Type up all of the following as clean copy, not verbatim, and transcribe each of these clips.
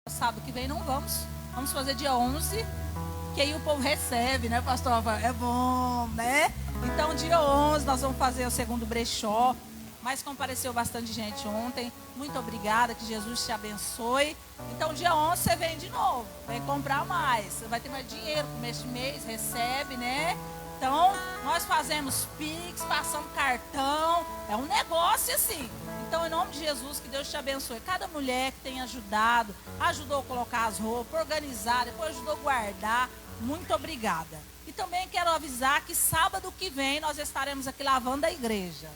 Sábado que vem não vamos. Vamos fazer dia 11, que aí o povo recebe, né, pastor? É bom, né? Então, dia 11 nós vamos fazer o segundo brechó. Mas compareceu bastante gente ontem. Muito obrigada, que Jesus te abençoe. Então, dia 11 você vem de novo. Vem comprar mais. Você vai ter mais dinheiro no começo de mês, recebe, né? Então, nós fazemos Pix, passamos cartão. É um negócio assim. Então, em nome de Jesus, que Deus te abençoe. Cada mulher que tem ajudado, ajudou a colocar as roupas, organizar, depois ajudou a guardar. Muito obrigada. E também quero avisar que sábado que vem nós estaremos aqui lavando a igreja.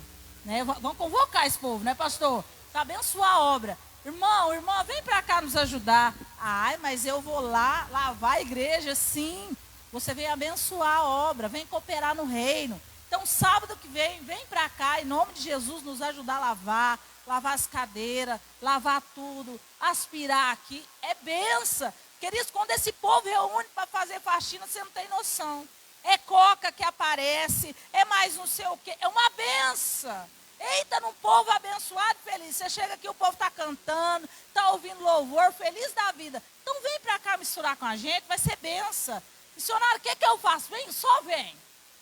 Né? Vamos convocar esse povo, né, pastor? Para abençoar a obra. Irmão, irmã, vem para cá nos ajudar. Ai, mas eu vou lá lavar a igreja, sim. Você vem abençoar a obra, vem cooperar no reino. Então, sábado que vem para cá, em nome de Jesus, nos ajudar a lavar as cadeiras, lavar tudo, aspirar aqui. É benção. Queridos, quando esse povo reúne para fazer faxina, você não tem noção. É coca que aparece, é mais não sei o quê. É uma benção. Eita, num povo abençoado e feliz. Você chega aqui, o povo está cantando, está ouvindo louvor, feliz da vida. Então vem para cá misturar com a gente, vai ser benção. Missionário, o que eu faço? Vem, só vem.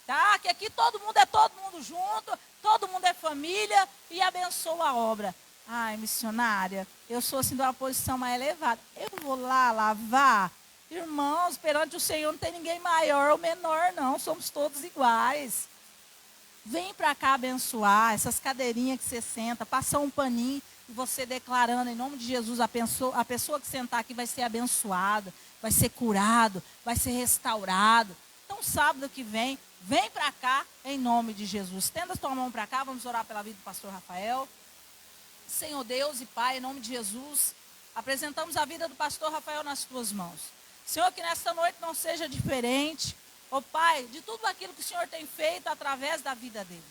Tá? Que aqui todo mundo junto, todo mundo é família e abençoa a obra. Ai, missionária, eu sou assim de uma posição mais elevada. Eu vou lá lavar. Irmãos, perante o Senhor não tem ninguém maior ou menor, não. Somos todos iguais. Vem para cá abençoar essas cadeirinhas que você senta, passa um paninho e você declarando em nome de Jesus, a pessoa que sentar aqui vai ser abençoada, vai ser curado, vai ser restaurado. Então, sábado que vem para cá em nome de Jesus. Estenda a tua mão para cá, vamos orar pela vida do pastor Rafael. Senhor Deus e Pai, em nome de Jesus, apresentamos a vida do pastor Rafael nas tuas mãos. Senhor, que nesta noite não seja diferente, ó Pai, de tudo aquilo que o Senhor tem feito através da vida dele.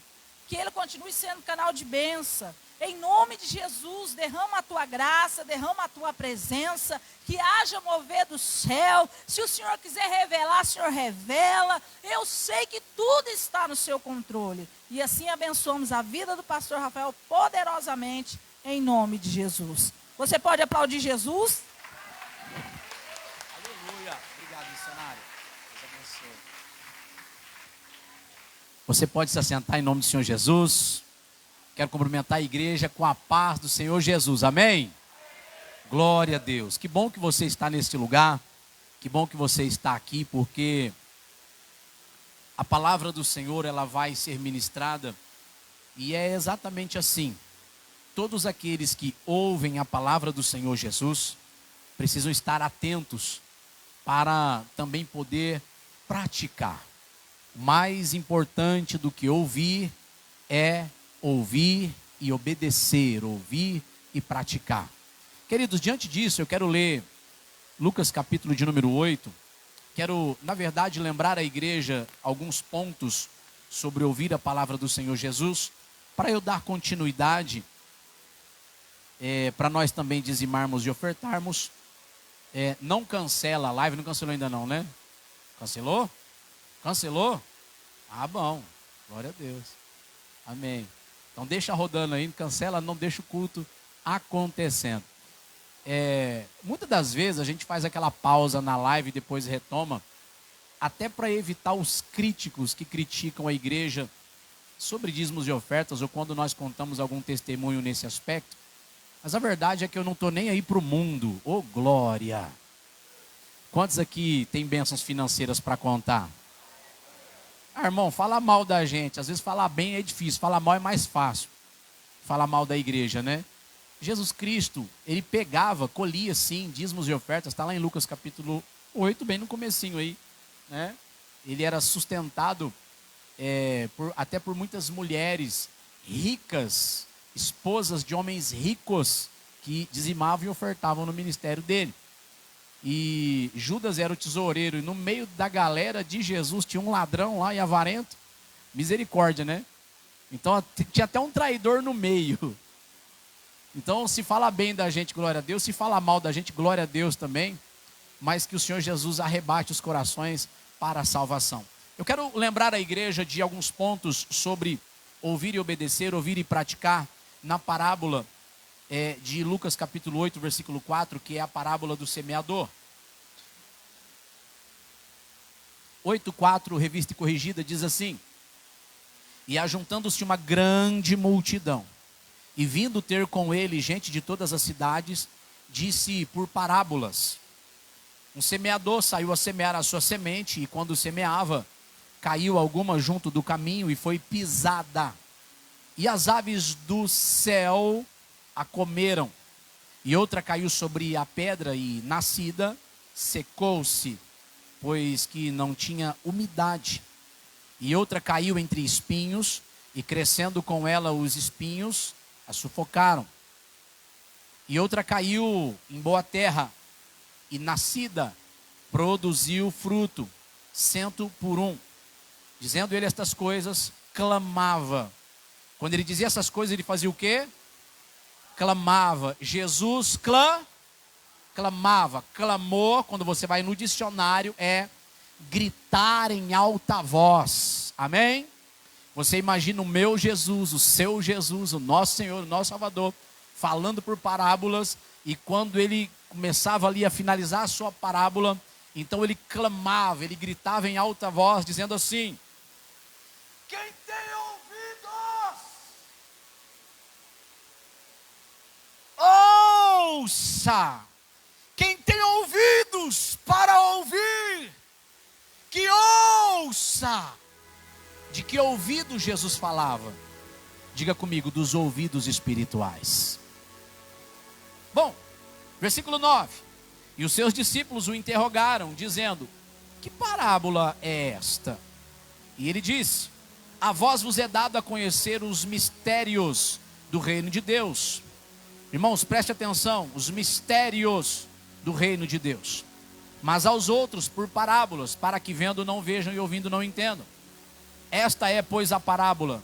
Que ele continue sendo canal de bênção. Em nome de Jesus, derrama a tua graça, derrama a tua presença, que haja mover do céu. Se o Senhor quiser revelar, o Senhor revela. Eu sei que tudo está no seu controle. E assim abençoamos a vida do pastor Rafael poderosamente, em nome de Jesus. Você pode aplaudir Jesus? Aleluia. Obrigado, missionário. Deus abençoe. Você pode se assentar em nome do Senhor Jesus. Quero cumprimentar a igreja com a paz do Senhor Jesus. Amém? Glória a Deus. Que bom que você está neste lugar. Que bom que você está aqui, porque a palavra do Senhor, ela vai ser ministrada. E é exatamente assim. Todos aqueles que ouvem a palavra do Senhor Jesus precisam estar atentos para também poder praticar. O mais importante do que ouvir é ouvir e obedecer, ouvir e praticar. Queridos, diante disso eu quero ler Lucas capítulo de número 8. Quero, na verdade, lembrar à igreja alguns pontos sobre ouvir a palavra do Senhor Jesus, para eu dar continuidade, para nós também dizimarmos e ofertarmos. Não cancela a live, não cancelou ainda não, né? Cancelou? Cancelou? Ah, bom, glória a Deus, amém. Então deixa rodando aí, não cancela, não deixa o culto acontecendo. Muitas das vezes a gente faz aquela pausa na live e depois retoma, até para evitar os críticos que criticam a igreja sobre dízimos e ofertas, ou quando nós contamos algum testemunho nesse aspecto. Mas a verdade é que eu não estou nem aí para o mundo. Ô glória! Quantos aqui tem bênçãos financeiras para contar? Irmão, fala mal da gente. Às vezes falar bem é difícil, falar mal é mais fácil. Falar mal da igreja, né? Jesus Cristo, ele pegava, colhia sim, dízimos e ofertas. Está lá em Lucas capítulo 8, bem no comecinho aí, né? Ele era sustentado até por muitas mulheres ricas, esposas de homens ricos, que dizimavam e ofertavam no ministério dele. E Judas era o tesoureiro, e no meio da galera de Jesus tinha um ladrão lá e avarento. Misericórdia, né? Então tinha até um traidor no meio. Então, se fala bem da gente, glória a Deus. Se fala mal da gente, glória a Deus também. Mas que o Senhor Jesus arrebate os corações para a salvação. Eu quero lembrar a igreja de alguns pontos sobre ouvir e obedecer, ouvir e praticar, na parábola de Lucas capítulo 8, versículo 4, que é a parábola do semeador. 8:4, revista e corrigida, diz assim: e ajuntando-se uma grande multidão, e vindo ter com ele gente de todas as cidades, disse por parábolas. Um semeador saiu a semear a sua semente, e quando semeava, caiu alguma junto do caminho e foi pisada. E as aves do céu a comeram. E outra caiu sobre a pedra e, nascida, secou-se, pois que não tinha umidade. E outra caiu entre espinhos, e crescendo com ela os espinhos, a sufocaram. E outra caiu em boa terra, e nascida, produziu fruto, 100 por 1. Dizendo ele estas coisas, clamava. Quando ele dizia essas coisas, ele fazia o quê? Clamava. Jesus clamava. Clamor, quando você vai no dicionário, é gritar em alta voz. Amém? Você imagina o meu Jesus, o seu Jesus, o nosso Senhor, o nosso Salvador, falando por parábolas, e quando ele começava ali a finalizar a sua parábola, então ele clamava, ele gritava em alta voz, dizendo assim: quem tem ouvidos, ouça. Quem tem ouvidos para ouvir, que ouça. De que ouvido Jesus falava? Diga comigo, dos ouvidos espirituais. Bom, versículo 9. E os seus discípulos o interrogaram, dizendo: que parábola é esta? E ele disse: a vós vos é dado a conhecer os mistérios do reino de Deus. Irmãos, preste atenção, os mistérios do reino de Deus. Mas aos outros por parábolas, para que vendo não vejam e ouvindo não entendam. Esta é, pois, a parábola.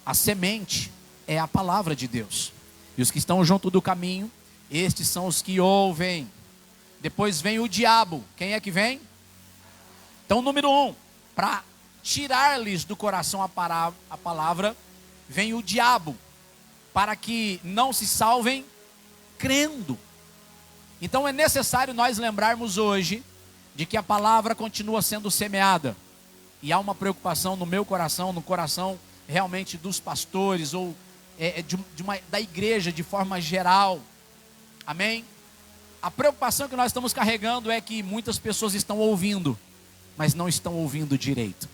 A semente é a palavra de Deus. E os que estão junto do caminho, estes são os que ouvem. Depois vem o diabo. Quem é que vem? Então, número 1, para tirar-lhes do coração a palavra, vem o diabo, para que não se salvem crendo. Então é necessário nós lembrarmos hoje de que a palavra continua sendo semeada. E há uma preocupação no meu coração, no coração realmente dos pastores, ou da igreja de forma geral. Amém? A preocupação que nós estamos carregando é que muitas pessoas estão ouvindo, mas não estão ouvindo direito.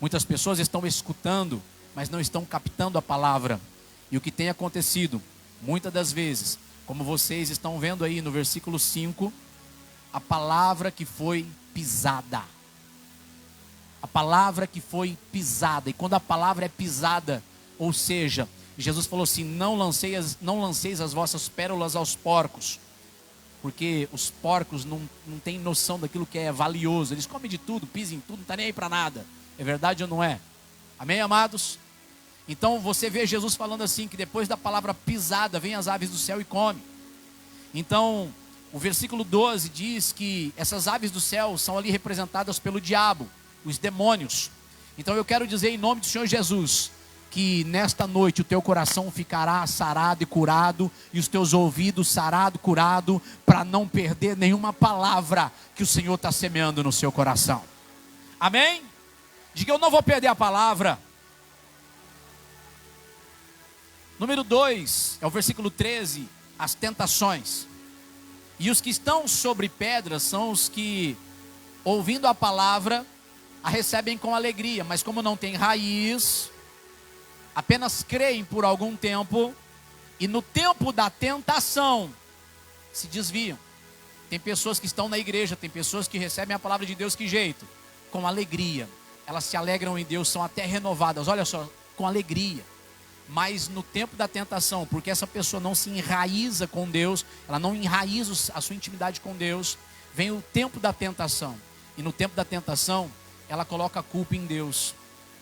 Muitas pessoas estão escutando, mas não estão captando a palavra. E o que tem acontecido, muitas das vezes, como vocês estão vendo aí no versículo 5, a palavra que foi pisada. A palavra que foi pisada. E quando a palavra é pisada, ou seja, Jesus falou assim: não lanceis as vossas pérolas aos porcos, porque os porcos não têm noção daquilo que é valioso. Eles comem de tudo, pisam em tudo, não está nem aí para nada. É verdade ou não é? Amém, amados? Então você vê Jesus falando assim, que depois da palavra pisada, vem as aves do céu e come. Então, o versículo 12 diz que essas aves do céu são ali representadas pelo diabo, os demônios. Então eu quero dizer em nome do Senhor Jesus, que nesta noite o teu coração ficará sarado e curado, e os teus ouvidos sarado e curado, para não perder nenhuma palavra que o Senhor está semeando no seu coração. Amém? Diga: eu não vou perder a palavra. Número 2, é o versículo 13, as tentações. E os que estão sobre pedras são os que, ouvindo a palavra, a recebem com alegria, mas como não tem raiz, apenas creem por algum tempo, e no tempo da tentação, se desviam. Tem pessoas que estão na igreja, tem pessoas que recebem a palavra de Deus, que jeito? Com alegria. Elas se alegram em Deus, são até renovadas, olha só, com alegria. Mas no tempo da tentação, porque essa pessoa não se enraiza com Deus, ela não enraiza a sua intimidade com Deus, vem o tempo da tentação. E no tempo da tentação, ela coloca a culpa em Deus.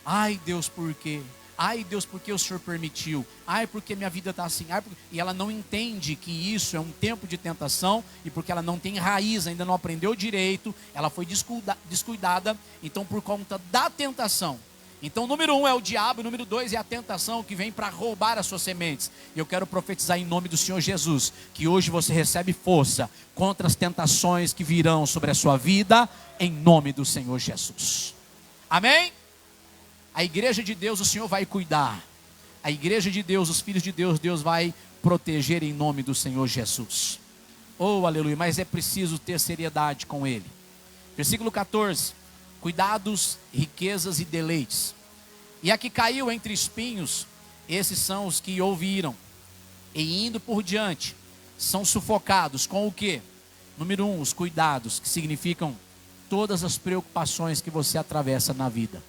Ai Deus, por quê? Ai Deus, por que o Senhor permitiu? Ai, porque minha vida está assim? E ela não entende que isso é um tempo de tentação, e porque ela não tem raiz, ainda não aprendeu direito, ela foi descuidada. Então por conta da tentação, Então, número 1 é o diabo, número 2 é a tentação que vem para roubar as suas sementes. E eu quero profetizar em nome do Senhor Jesus, que hoje você recebe força contra as tentações que virão sobre a sua vida, em nome do Senhor Jesus. Amém? A igreja de Deus o Senhor vai cuidar. A igreja de Deus, os filhos de Deus, Deus vai proteger em nome do Senhor Jesus. Oh, aleluia, mas é preciso ter seriedade com ele. Versículo 14. Cuidados, riquezas e deleites. E a que caiu entre espinhos, esses são os que ouviram, e indo por diante, são sufocados com o quê? Número 1, os cuidados, que significam todas as preocupações que você atravessa na vida.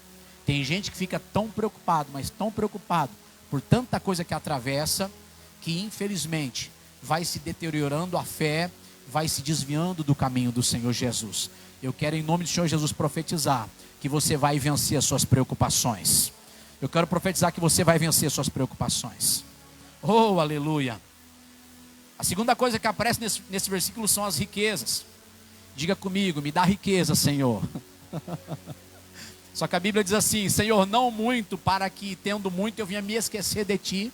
Tem gente que fica tão preocupado, mas tão preocupado, por tanta coisa que atravessa, que infelizmente vai se deteriorando a fé, vai se desviando do caminho do Senhor Jesus. Eu quero em nome do Senhor Jesus profetizar que você vai vencer as suas preocupações. Eu quero profetizar que você vai vencer as suas preocupações. Oh, aleluia. A segunda coisa que aparece nesse versículo são as riquezas. Diga comigo, me dá riqueza, Senhor. Só que a Bíblia diz assim: Senhor, não muito, para que tendo muito eu venha me esquecer de ti.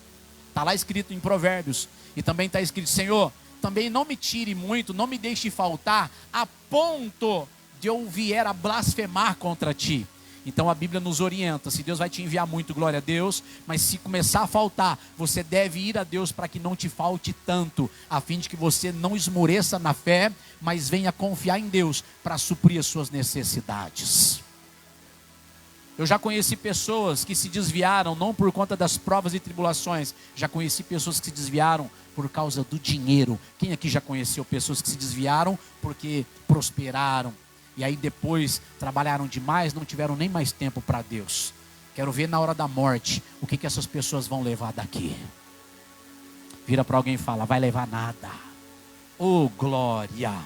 Está lá escrito em Provérbios. E também está escrito: Senhor, também não me tire muito, não me deixe faltar, a ponto de eu vier a blasfemar contra ti. Então a Bíblia nos orienta: se Deus vai te enviar muito, glória a Deus, mas se começar a faltar, você deve ir a Deus para que não te falte tanto, a fim de que você não esmoreça na fé, mas venha confiar em Deus para suprir as suas necessidades. Eu já conheci pessoas que se desviaram não por conta das provas e tribulações, já conheci pessoas que se desviaram por causa do dinheiro. Quem aqui já conheceu pessoas que se desviaram porque prosperaram, e aí depois trabalharam demais, não tiveram nem mais tempo para Deus? Quero ver na hora da morte, o que essas pessoas vão levar daqui. Vira para alguém e fala: vai levar nada. Oh, glória,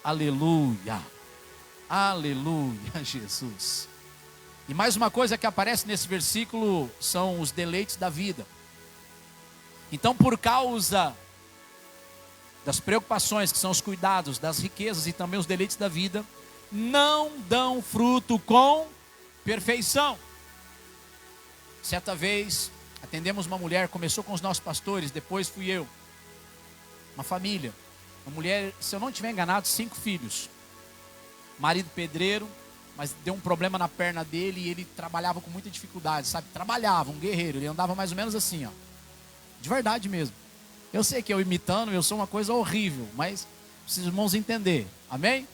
aleluia, aleluia, Jesus. E mais uma coisa que aparece nesse versículo são os deleites da vida. Então, por causa das preocupações, que são os cuidados, das riquezas e também os deleites da vida, não dão fruto com perfeição. Certa vez, atendemos uma mulher, começou com os nossos pastores, depois fui eu. Uma família, uma mulher, se eu não estiver enganado, 5 filhos. Marido pedreiro, mas deu um problema na perna dele e ele trabalhava com muita dificuldade, sabe? Trabalhava, um guerreiro, ele andava mais ou menos assim, ó. De verdade mesmo. Eu sei que eu imitando, eu sou uma coisa horrível, mas os irmãos entender, amém?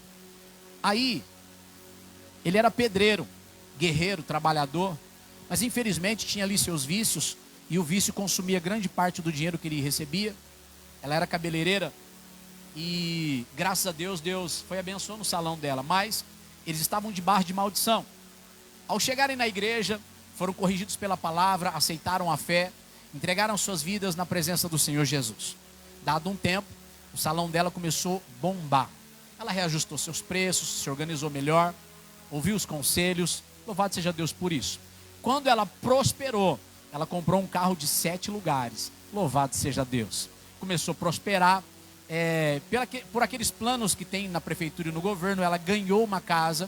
Aí, ele era pedreiro, guerreiro, trabalhador, mas infelizmente tinha ali seus vícios, e o vício consumia grande parte do dinheiro que ele recebia. Ela era cabeleireira, e graças a Deus, Deus foi abençoando o salão dela, mas eles estavam debaixo de maldição. Ao chegarem na igreja, foram corrigidos pela palavra, aceitaram a fé, entregaram suas vidas na presença do Senhor Jesus. Dado um tempo, o salão dela começou a bombar. Ela reajustou seus preços, se organizou melhor, ouviu os conselhos, louvado seja Deus por isso. Quando ela prosperou, ela comprou um carro de 7 lugares, louvado seja Deus. Começou a prosperar, por aqueles planos que tem na prefeitura e no governo, ela ganhou uma casa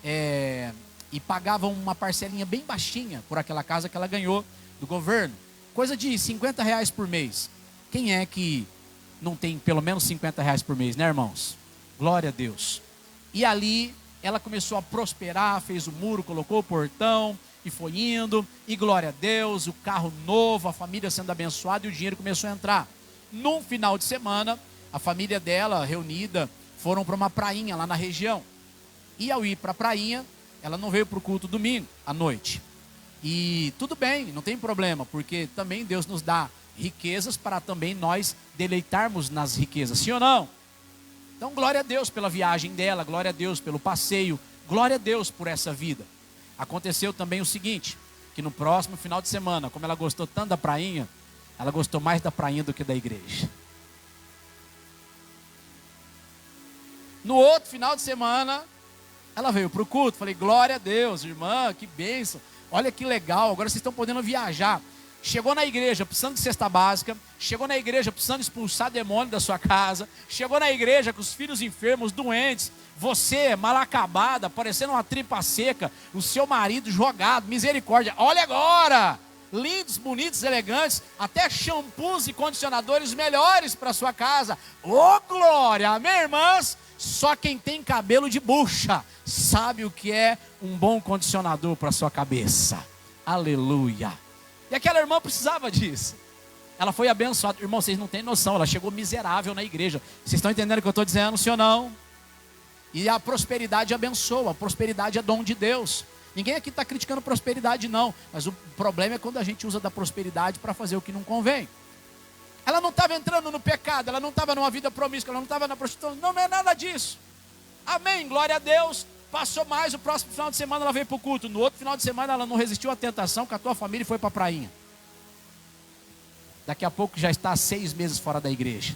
e pagava uma parcelinha bem baixinha por aquela casa que ela ganhou do governo. Coisa de R$50 por mês. Quem é que não tem pelo menos R$50 por mês, né, irmãos? Glória a Deus. E ali ela começou a prosperar, fez o muro, colocou o portão e foi indo. E glória a Deus, o carro novo, a família sendo abençoada e o dinheiro começou a entrar. Num final de semana, a família dela, reunida, foram para uma prainha lá na região. E ao ir para a prainha, ela não veio para o culto domingo, à noite. E tudo bem, não tem problema, porque também Deus nos dá riquezas para também nós deleitarmos nas riquezas, sim ou não? Então, glória a Deus pela viagem dela, glória a Deus pelo passeio, glória a Deus por essa vida. Aconteceu também o seguinte, que no próximo final de semana, como ela gostou tanto da prainha, ela gostou mais da prainha do que da igreja. No outro final de semana, ela veio para o culto. Falei: glória a Deus, irmã, que bênção. Olha que legal, agora vocês estão podendo viajar. chegou na igreja precisando de cesta básica, chegou na igreja precisando expulsar demônio da sua casa, chegou na igreja com os filhos enfermos, doentes, você mal acabada, parecendo uma tripa seca, o seu marido jogado, misericórdia, olha agora, lindos, bonitos, elegantes, até shampoos e condicionadores melhores para sua casa, ô glória, amém, irmãs? Só quem tem cabelo de bucha sabe o que é um bom condicionador para sua cabeça, aleluia. E aquela irmã precisava disso. Ela foi abençoada. Irmão, vocês não têm noção, ela chegou miserável na igreja. Vocês estão entendendo o que eu estou dizendo, sim ou não? E a prosperidade abençoa, a prosperidade é dom de Deus. Ninguém aqui está criticando prosperidade não, mas o problema é quando a gente usa da prosperidade para fazer o que não convém. Ela não estava entrando no pecado, ela não estava numa vida promíscua, ela não estava na prostituição, não é nada disso. Amém, glória a Deus. Passou mais, o próximo final de semana ela veio para o culto. No outro final de semana ela não resistiu à tentação, catou a família e foi para a prainha. Daqui a pouco já está há 6 meses fora da igreja.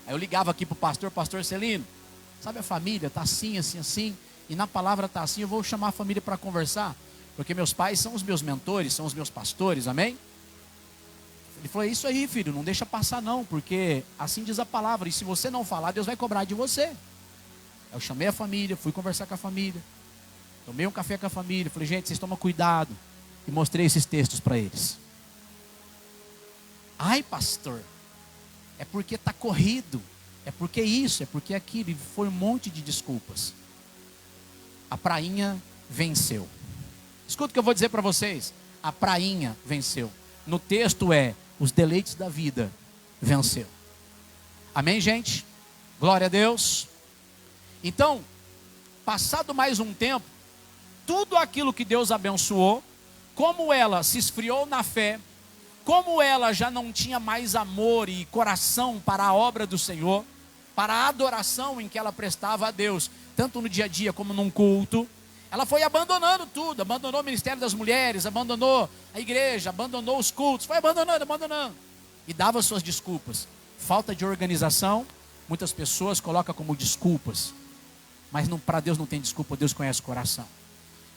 Aí eu ligava aqui para o pastor Celino, sabe a família, está assim, assim, assim, e na palavra está assim, eu vou chamar a família para conversar, porque meus pais são os meus mentores, são os meus pastores, amém? Ele falou, é isso aí filho, não deixa passar não, porque assim diz a palavra, e se você não falar, Deus vai cobrar de você. Eu chamei a família, fui conversar com a família, tomei um café com a família, falei, gente, vocês tomam cuidado, e mostrei esses textos para eles. Ai pastor, é porque está corrido, é porque isso, é porque aquilo, e foi um monte de desculpas. A prainha venceu. Escuta o que eu vou dizer para vocês, a prainha venceu. No texto é, os deleites da vida venceu. Amém, gente? Glória a Deus. Então, passado mais um tempo, tudo aquilo que Deus abençoou, como ela se esfriou na fé, como ela já não tinha mais amor e coração para a obra do Senhor, para a adoração em que ela prestava a Deus, tanto no dia a dia como num culto, ela foi abandonando tudo, abandonou o ministério das mulheres, abandonou a igreja, abandonou os cultos, foi abandonando, e dava suas desculpas. Falta de organização, muitas pessoas colocam como desculpas, mas para Deus não tem desculpa, Deus conhece o coração.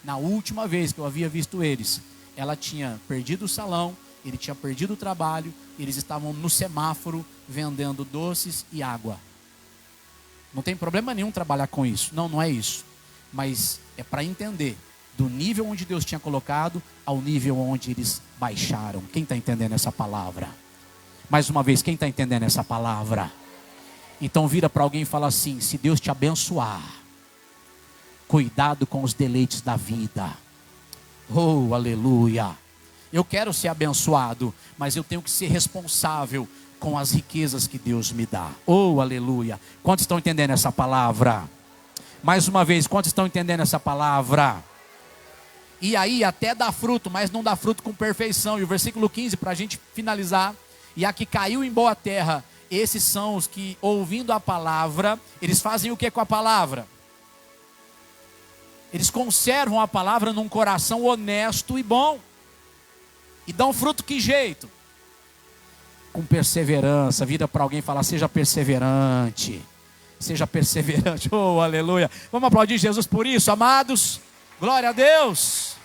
Na última vez que eu havia visto eles, ela tinha perdido o salão, ele tinha perdido o trabalho, eles estavam no semáforo vendendo doces e água. Não tem problema nenhum trabalhar com isso, não é isso, mas é para entender do nível onde Deus tinha colocado ao nível onde eles baixaram. Quem está entendendo essa palavra? Mais uma vez, quem está entendendo essa palavra? Então vira para alguém e fala assim, se Deus te abençoar, cuidado com os deleites da vida. Oh, aleluia. Eu quero ser abençoado, mas eu tenho que ser responsável com as riquezas que Deus me dá. Oh, aleluia. Quantos estão entendendo essa palavra? Mais uma vez, quantos estão entendendo essa palavra? E aí até dá fruto, mas não dá fruto com perfeição. E o versículo 15, para a gente finalizar. E a que caiu em boa terra, esses são os que, ouvindo a palavra, eles fazem o que com a palavra? Eles conservam a palavra num coração honesto e bom. E dão fruto que jeito? Com perseverança. Vira para alguém e fala, seja perseverante. Seja perseverante. Oh, aleluia. Vamos aplaudir Jesus por isso, amados. Glória a Deus.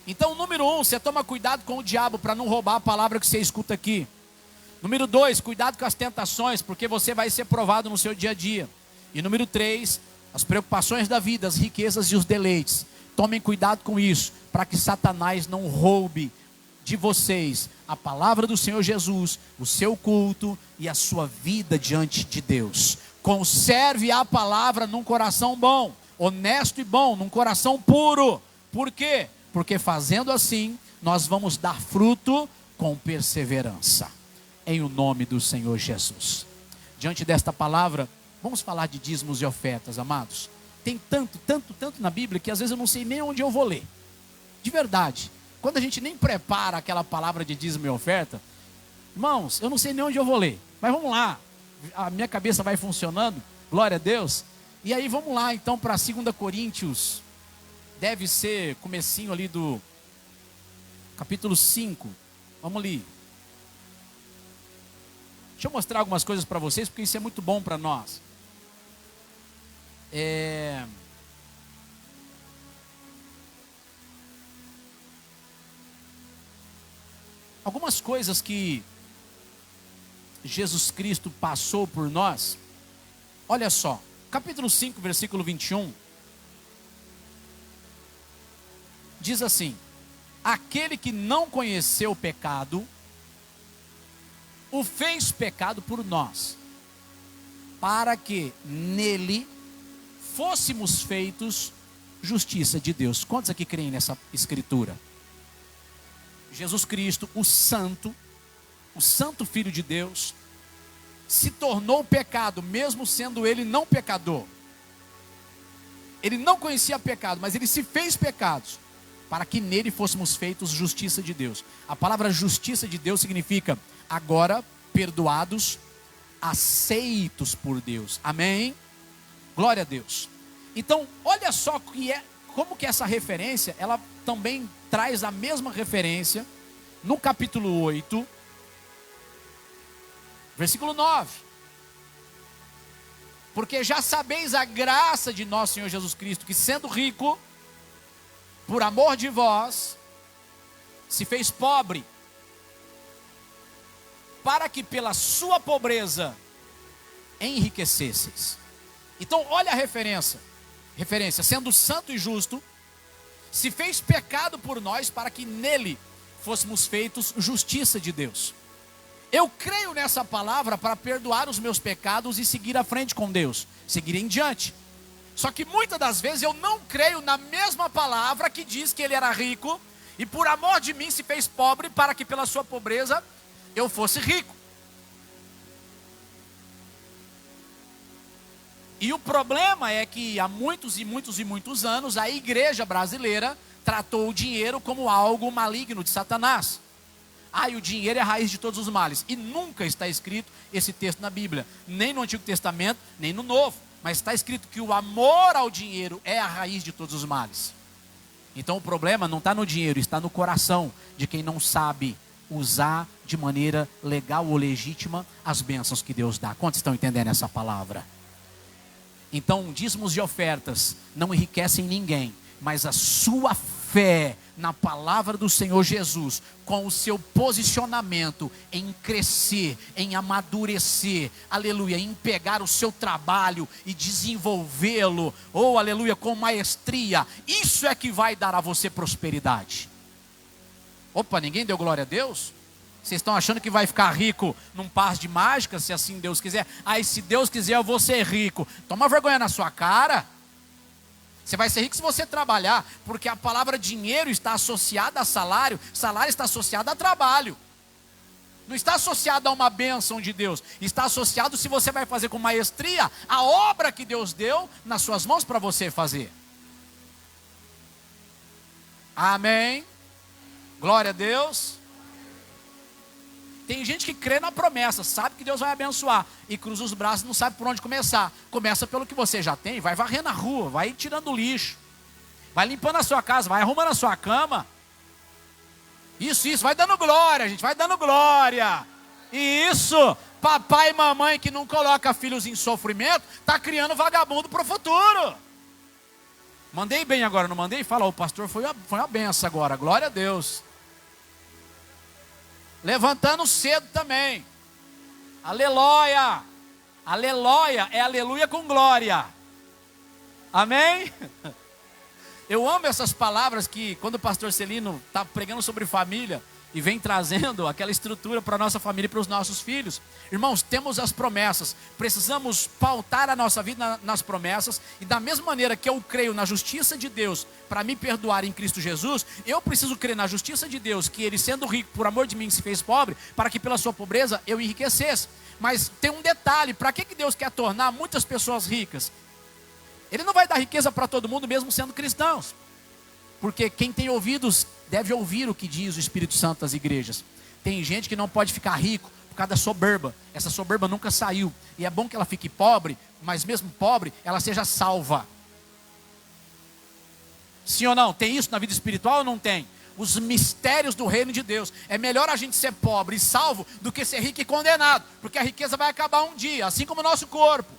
Então, número 1, você toma cuidado com o diabo para não roubar a palavra que você escuta aqui. Número 2, cuidado com as tentações, porque você vai ser provado no seu dia a dia. E número 3, as preocupações da vida, as riquezas e os deleites. Tomem cuidado com isso, para que Satanás não roube de vocês a palavra do Senhor Jesus, o seu culto e a sua vida diante de Deus. Conserve a palavra num coração bom, honesto e bom, num coração puro. Por quê? Porque fazendo assim, nós vamos dar fruto com perseverança. Em o nome do Senhor Jesus. Diante desta palavra, vamos falar de dízimos e ofertas, amados. Tem tanto na Bíblia que às vezes eu não sei nem onde eu vou ler. De verdade. Quando a gente nem prepara aquela palavra de dízimo e oferta, irmãos, eu não sei nem onde eu vou ler. Mas vamos lá. A minha cabeça vai funcionando. Glória a Deus. E aí vamos lá então para 2 Coríntios. Deve ser comecinho ali do capítulo 5. Vamos ali. Deixa eu mostrar algumas coisas para vocês, porque isso é muito bom para nós. algumas coisas que Jesus Cristo passou por nós. Olha só, capítulo 5, versículo 21, diz assim: aquele que não conheceu o pecado, o fez pecado por nós, para que nele fôssemos feitos justiça de Deus. Quantos aqui creem nessa escritura? Jesus Cristo, o Santo Filho de Deus, se tornou pecado, mesmo sendo ele não pecador. Ele não conhecia pecado, mas ele se fez pecados, para que nele fôssemos feitos justiça de Deus. A palavra justiça de Deus significa agora perdoados, aceitos por Deus. Amém? Glória a Deus. Então, olha só como que essa referência, ela também traz a mesma referência no capítulo 8, versículo 9. Porque já sabeis a graça de nosso Senhor Jesus Cristo, que sendo rico, por amor de vós, se fez pobre, para que pela sua pobreza enriquecesseis. Então olha a referência, sendo santo e justo, se fez pecado por nós, para que nele fôssemos feitos justiça de Deus. Eu creio nessa palavra para perdoar os meus pecados e seguir à frente com Deus, seguir em diante. Só que muitas das vezes eu não creio na mesma palavra que diz que ele era rico e por amor de mim se fez pobre, para que pela sua pobreza eu fosse rico. E o problema é que há muitos anos a igreja brasileira tratou o dinheiro como algo maligno de Satanás. E o dinheiro é a raiz de todos os males. E nunca está escrito esse texto na Bíblia, nem no Antigo Testamento, nem no Novo. Mas está escrito que o amor ao dinheiro é a raiz de todos os males. Então o problema não está no dinheiro, está no coração de quem não sabe usar de maneira legal ou legítima as bênçãos que Deus dá. Quantos estão entendendo essa palavra? Então, dízimos e ofertas não enriquecem ninguém, mas a sua fé na palavra do Senhor Jesus, com o seu posicionamento em crescer, em amadurecer, aleluia, em pegar o seu trabalho e desenvolvê-lo, aleluia, com maestria, isso é que vai dar a você prosperidade. Ninguém deu glória a Deus? Vocês estão achando que vai ficar rico num passe de mágica, se assim Deus quiser? Se Deus quiser eu vou ser rico. Toma vergonha na sua cara. Você vai ser rico se você trabalhar, porque a palavra dinheiro está associada a salário, salário está associado a trabalho. Não está associado a uma bênção de Deus, está associado se você vai fazer com maestria a obra que Deus deu nas suas mãos para você fazer. Amém? Glória a Deus. Tem gente que crê na promessa, sabe que Deus vai abençoar e cruza os braços e não sabe por onde começar. Começa pelo que você já tem, vai varrendo a rua, vai tirando o lixo, vai limpando a sua casa, vai arrumando a sua cama. Isso, vai dando glória, gente, vai dando glória. E isso, papai e mamãe que não coloca filhos em sofrimento, está criando vagabundo para o futuro. Mandei bem agora, não mandei? Fala, o pastor foi uma benção agora, glória a Deus. Levantando cedo também. Aleluia. Aleluia é aleluia com glória. Amém? Eu amo essas palavras que quando o pastor Celino está pregando sobre família e vem trazendo aquela estrutura para a nossa família e para os nossos filhos. Irmãos, temos as promessas, precisamos pautar a nossa vida nas promessas, e da mesma maneira que eu creio na justiça de Deus para me perdoar em Cristo Jesus, eu preciso crer na justiça de Deus, que ele sendo rico por amor de mim se fez pobre, para que pela sua pobreza eu enriquecesse. Mas tem um detalhe, para que Deus quer tornar muitas pessoas ricas? Ele não vai dar riqueza para todo mundo mesmo sendo cristãos, porque quem tem ouvidos deve ouvir o que diz o Espírito Santo às igrejas. Tem gente que não pode ficar rico por causa da soberba. Essa soberba nunca saiu. E é bom que ela fique pobre, mas mesmo pobre, ela seja salva. Sim ou não? Tem isso na vida espiritual ou não tem? Os mistérios do reino de Deus. É melhor a gente ser pobre e salvo do que ser rico e condenado, porque a riqueza vai acabar um dia, assim como o nosso corpo.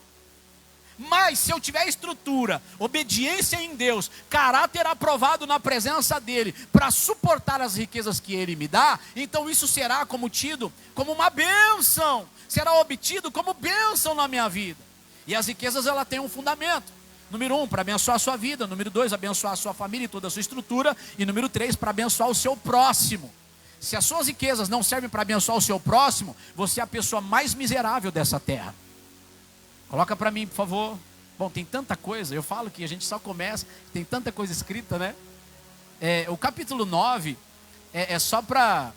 Mas se eu tiver estrutura, obediência em Deus, caráter aprovado na presença dEle, para suportar as riquezas que Ele me dá, então isso será como tido como uma bênção, será obtido como bênção na minha vida. E as riquezas, ela tem um fundamento. Número 1, para abençoar a sua vida. Número 2, abençoar a sua família e toda a sua estrutura. E número 3, para abençoar o seu próximo. Se as suas riquezas não servem para abençoar o seu próximo, você é a pessoa mais miserável dessa terra. Coloca para mim, por favor. Bom, tem tanta coisa, eu falo que a gente só começa, tem tanta coisa escrita, né? O capítulo 9 é só para,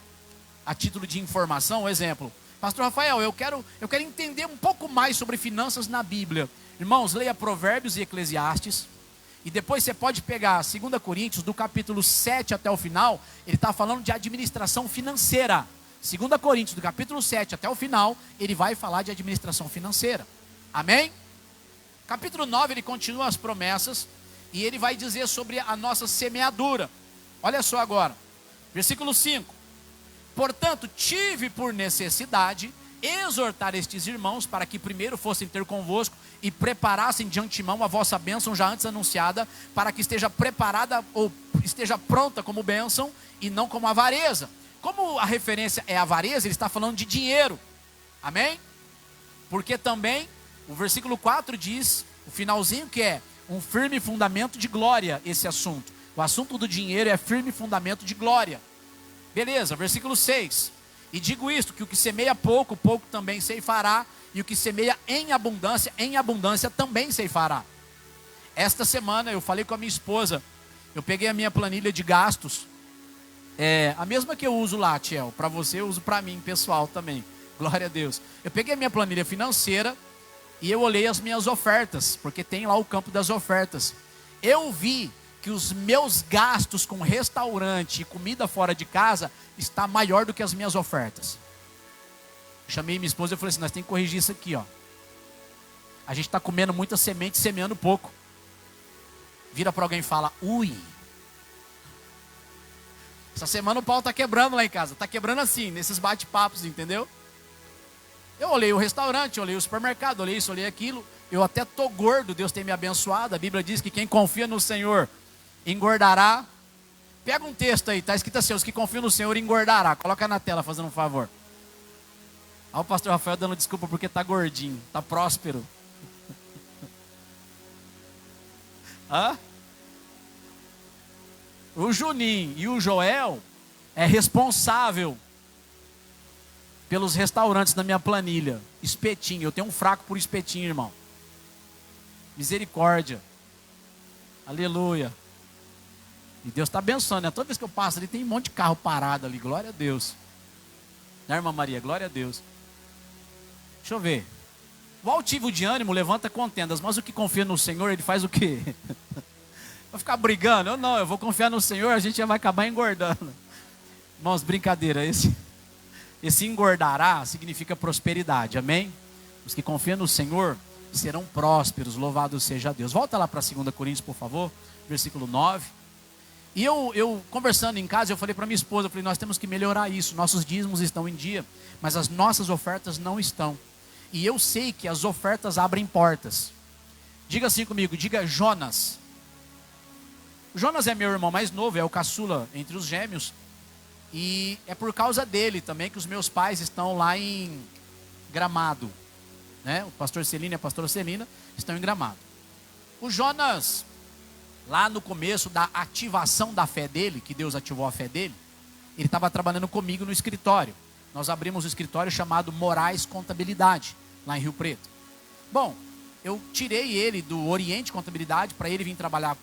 a título de informação, um exemplo. Pastor Rafael, eu quero entender um pouco mais sobre finanças na Bíblia. Irmãos, leia Provérbios e Eclesiastes. E depois você pode pegar 2 Coríntios, do capítulo 7 até o final, ele está falando de administração financeira. 2 Coríntios, do capítulo 7 até o final, ele vai falar de administração financeira. Amém? Capítulo 9, ele continua as promessas, e ele vai dizer sobre a nossa semeadura. Olha só agora, versículo 5. Portanto, tive por necessidade exortar estes irmãos para que primeiro fossem ter convosco e preparassem de antemão a vossa bênção já antes anunciada, para que esteja preparada ou esteja pronta como bênção e não como avareza. Como a referência é avareza, ele está falando de dinheiro. Amém? Porque também o versículo 4 diz, o finalzinho, que é um firme fundamento de glória esse assunto. O assunto do dinheiro é firme fundamento de glória. Beleza, versículo 6. E digo isto, que o que semeia pouco, pouco também ceifará, e o que semeia em abundância também ceifará. Esta semana eu falei com a minha esposa, eu peguei a minha planilha de gastos, a mesma que eu uso lá, Tiel, para você eu uso para mim, pessoal também, glória a Deus. Eu peguei a minha planilha financeira e eu olhei as minhas ofertas, porque tem lá o campo das ofertas. Eu vi que os meus gastos com restaurante e comida fora de casa está maior do que as minhas ofertas. Chamei minha esposa e falei assim, nós temos que corrigir isso aqui, ó. A gente está comendo muita semente e semeando pouco. Vira para alguém e fala, ui. Essa semana o pau está quebrando lá em casa. Está quebrando assim, nesses bate-papos, entendeu? Eu olhei o restaurante, olhei o supermercado, olhei isso, olhei aquilo. Eu até tô gordo, Deus tem me abençoado. A Bíblia diz que quem confia no Senhor engordará. Pega um texto aí, está escrito assim, os que confiam no Senhor engordará. Coloca na tela, fazendo um favor. Olha o pastor Rafael dando desculpa porque está gordinho, está próspero. Hã? O Juninho e o Joel é responsável pelos restaurantes da minha planilha. Espetinho, eu tenho um fraco por espetinho, irmão. Misericórdia. Aleluia. E Deus está abençoando, né? Toda vez que eu passo ali, tem um monte de carro parado ali. Glória a Deus. Né, irmã Maria? Glória a Deus. Deixa eu ver. O altivo de ânimo levanta contendas, mas o que confia no Senhor, ele faz o quê? Vai ficar brigando? Eu vou confiar no Senhor, a gente já vai acabar engordando. Irmãos, brincadeira. Esse engordará significa prosperidade, amém? Os que confiam no Senhor serão prósperos, louvado seja Deus. Volta lá para 2 Coríntios, por favor, versículo 9. E eu conversando em casa, eu falei para minha esposa, eu falei, nós temos que melhorar isso, nossos dízimos estão em dia, mas as nossas ofertas não estão. E eu sei que as ofertas abrem portas. Diga assim comigo, diga Jonas. Jonas é meu irmão mais novo, é o caçula entre os gêmeos. E é por causa dele também que os meus pais estão lá em Gramado, né? O pastor Celina e a pastora Celina estão em Gramado. O Jonas, lá no começo da ativação da fé dele, que Deus ativou a fé dele, ele estava trabalhando comigo no escritório. Nós abrimos um escritório chamado Moraes Contabilidade, lá em Rio Preto. Bom, eu tirei ele do Oriente Contabilidade para ele vir trabalhar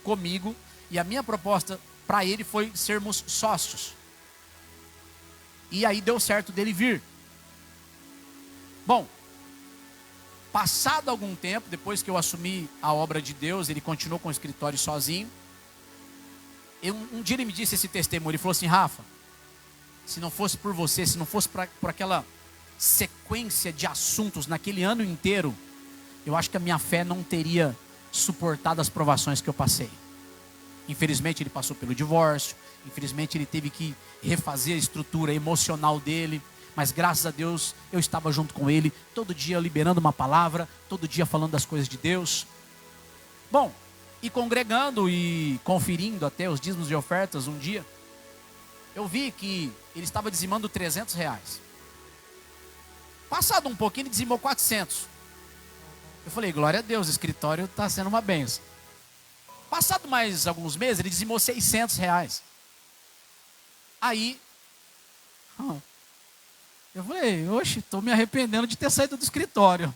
comigo. E a minha proposta para ele foi sermos sócios. E aí deu certo dele vir. Bom, passado algum tempo, depois que eu assumi a obra de Deus, ele continuou com o escritório sozinho. Um dia ele me disse esse testemunho, ele falou assim, Rafa, se não fosse por você, se não fosse por aquela sequência de assuntos naquele ano inteiro, eu acho que a minha fé não teria suportado as provações que eu passei. Infelizmente ele passou pelo divórcio, infelizmente ele teve que refazer a estrutura emocional dele, Mas graças a Deus eu estava junto com ele, todo dia liberando uma palavra, todo dia falando das coisas de Deus. Bom, e congregando e conferindo até os dízimos e ofertas um dia, eu vi que ele estava dizimando R$300. Passado um pouquinho, ele dizimou 400. Eu falei, glória a Deus, o escritório está sendo uma bênção. Passado mais alguns meses, ele dizimou R$600. Aí, eu falei, oxe, estou me arrependendo de ter saído do escritório.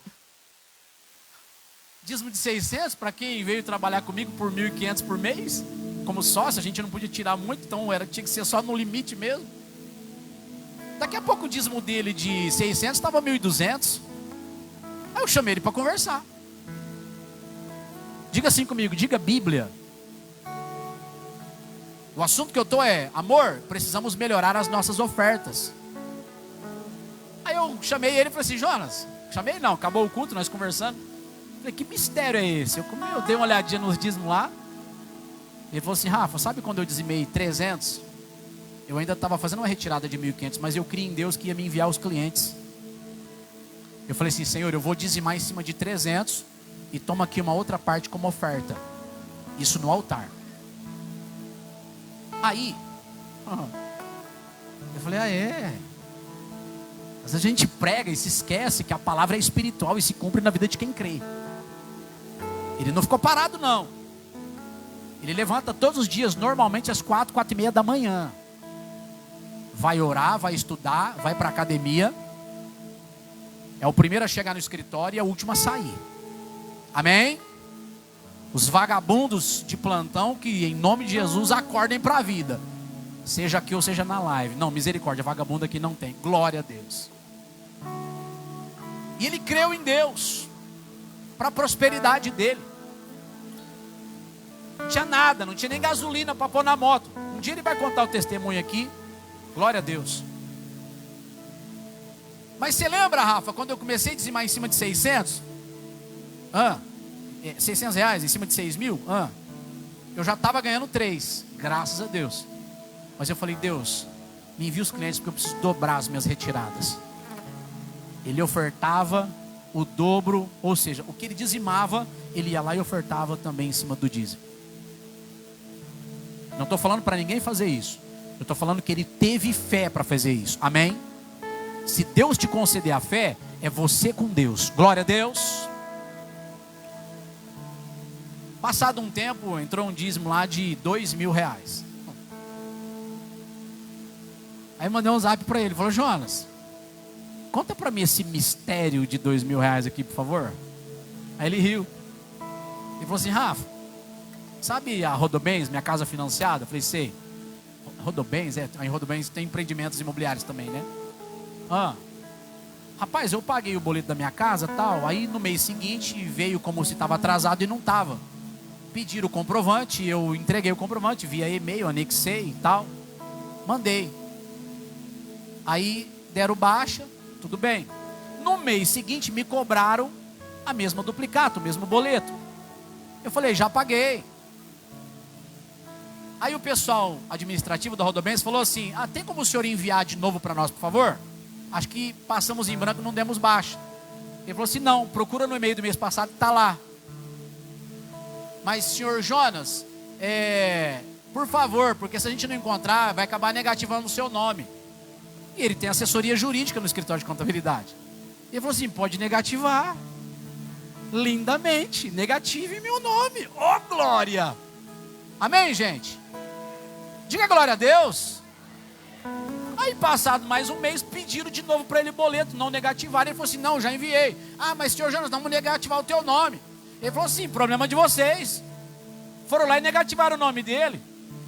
Dízimo de 600, para quem veio trabalhar comigo por 1.500 por mês, como sócio, a gente não podia tirar muito, então tinha que ser só no limite mesmo. Daqui a pouco o dízimo dele de 600 estava 1.200. Aí eu chamei ele para conversar. Diga assim comigo, diga Bíblia. O assunto que eu estou é, amor, precisamos melhorar as nossas ofertas. Aí eu chamei ele e falei assim, Jonas, chamei não, acabou o culto, nós conversando. Falei, que mistério é esse? Eu dei uma olhadinha nos dízimos lá. Ele falou assim, Rafa, sabe quando eu dizimei 300? Eu ainda estava fazendo uma retirada de 1.500, mas eu criei em Deus que ia me enviar os clientes. Eu falei assim, Senhor, eu vou dizimar em cima de 300 e toma aqui uma outra parte como oferta. Isso no altar. Aí, eu falei, Às vezes a gente prega e se esquece que a palavra é espiritual e se cumpre na vida de quem crê. Ele não ficou parado não. Ele levanta todos os dias, normalmente às 4, 4:30 da manhã. Vai orar, vai estudar, vai para a academia. É o primeiro a chegar no escritório e é o último a sair. Amém? Os vagabundos de plantão que em nome de Jesus acordem para a vida. Seja aqui ou seja na live. Não, misericórdia, vagabundo aqui não tem. Glória a Deus. E ele creu em Deus para a prosperidade dele. Não tinha nada, não tinha nem gasolina para pôr na moto. Um dia ele vai contar o testemunho aqui. Glória a Deus. Mas você lembra, Rafa, quando eu comecei a dizimar em cima de 600? R$600 em cima de 6.000? Eu já estava ganhando 3, graças a Deus. Mas eu falei, Deus, me envia os clientes porque eu preciso dobrar as minhas retiradas. Ele ofertava o dobro, ou seja, o que ele dizimava, ele ia lá e ofertava também em cima do dízimo. Não estou falando para ninguém fazer isso. Eu estou falando que ele teve fé para fazer isso. Amém? Se Deus te conceder a fé, é você com Deus. Glória a Deus. Passado um tempo, entrou um dízimo lá de R$2.000. Aí mandei um zap para ele. Falou, Jonas, conta para mim esse mistério de R$2.000 aqui, por favor. Aí ele riu. Ele falou assim, Rafa, sabe a Rodobens, minha casa financiada? Eu falei, sei. Rodobens, em Rodobens tem empreendimentos imobiliários também, né? Rapaz, eu paguei o boleto da minha casa, tal. Aí no mês seguinte veio como se estava atrasado e não estava. Pediram o comprovante, eu entreguei o comprovante via e-mail, anexei e tal. Mandei. Aí deram baixa, tudo bem. No mês seguinte me cobraram a mesma duplicata, o mesmo boleto. Eu falei, já paguei. Aí o pessoal administrativo da Rodobens falou assim, tem como o senhor enviar de novo para nós, por favor? Acho que passamos em branco, não demos baixa. Ele falou assim, não, procura no e-mail do mês passado, está lá. Mas senhor Jonas, por favor, porque se a gente não encontrar, vai acabar negativando o seu nome. E ele tem assessoria jurídica no escritório de contabilidade. Ele falou assim, pode negativar. Lindamente, negative meu nome. Oh, glória! Amém, gente? Diga glória a Deus. Aí passado mais um mês, pediram de novo para ele boleto, não negativaram. Ele falou assim, não, já enviei. Mas senhor Jonas, vamos negativar o teu nome. Ele falou assim, problema de vocês. Foram lá e negativaram o nome dele.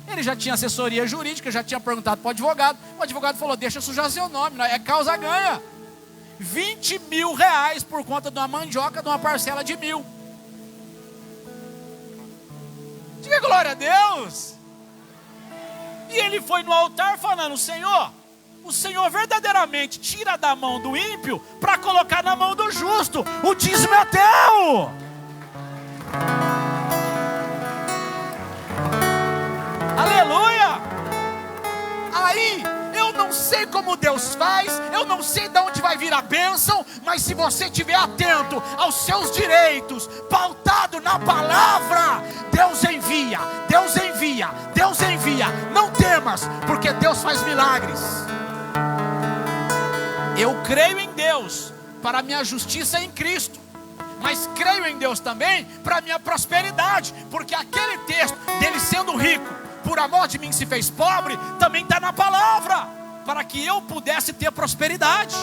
Ele já tinha assessoria jurídica, já tinha perguntado para o advogado. O advogado falou, deixa sujar seu nome, é causa ganha. R$20.000 por conta de uma mandioca, de uma parcela de 1.000. Diga glória a Deus. E ele foi no altar falando, Senhor, o Senhor verdadeiramente tira da mão do ímpio para colocar na mão do justo. O dízimo é teu. Aleluia. Aí eu não não sei como Deus faz, eu não sei de onde vai vir a bênção, mas se você estiver atento aos seus direitos, pautado na palavra, Deus envia, Deus envia, Deus envia. Não temas, porque Deus faz milagres. Eu creio em Deus para a minha justiça em Cristo, mas creio em Deus também para a minha prosperidade, porque aquele texto dele sendo rico, por amor de mim se fez pobre, também está na palavra, para que eu pudesse ter prosperidade.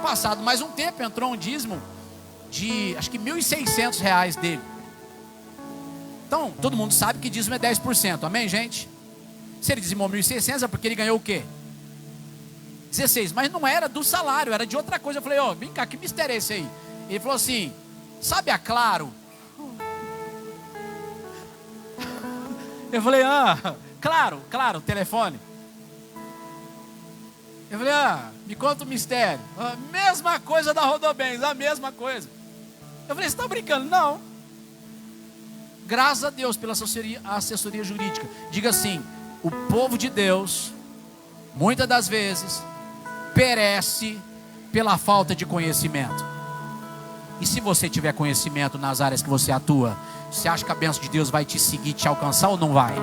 Passado mais um tempo, entrou um dízimo de, acho que R$1.600 dele. Então, todo mundo sabe que dízimo é 10%, amém, gente? Se ele dizimou 1.600 é porque ele ganhou o quê? 16, mas não era do salário, era de outra coisa. Eu falei, vem cá, que mistério é esse aí? Ele falou assim, sabe a Claro? Eu falei, claro, telefone. Eu falei, me conta o mistério. Mesma coisa da Rodobens, a mesma coisa. Eu falei, você está brincando? Não. Graças a Deus pela assessoria jurídica. Diga assim, o povo de Deus, muitas das vezes, perece pela falta de conhecimento. E se você tiver conhecimento nas áreas que você atua, você acha que a bênção de Deus vai te seguir, te alcançar ou não vai?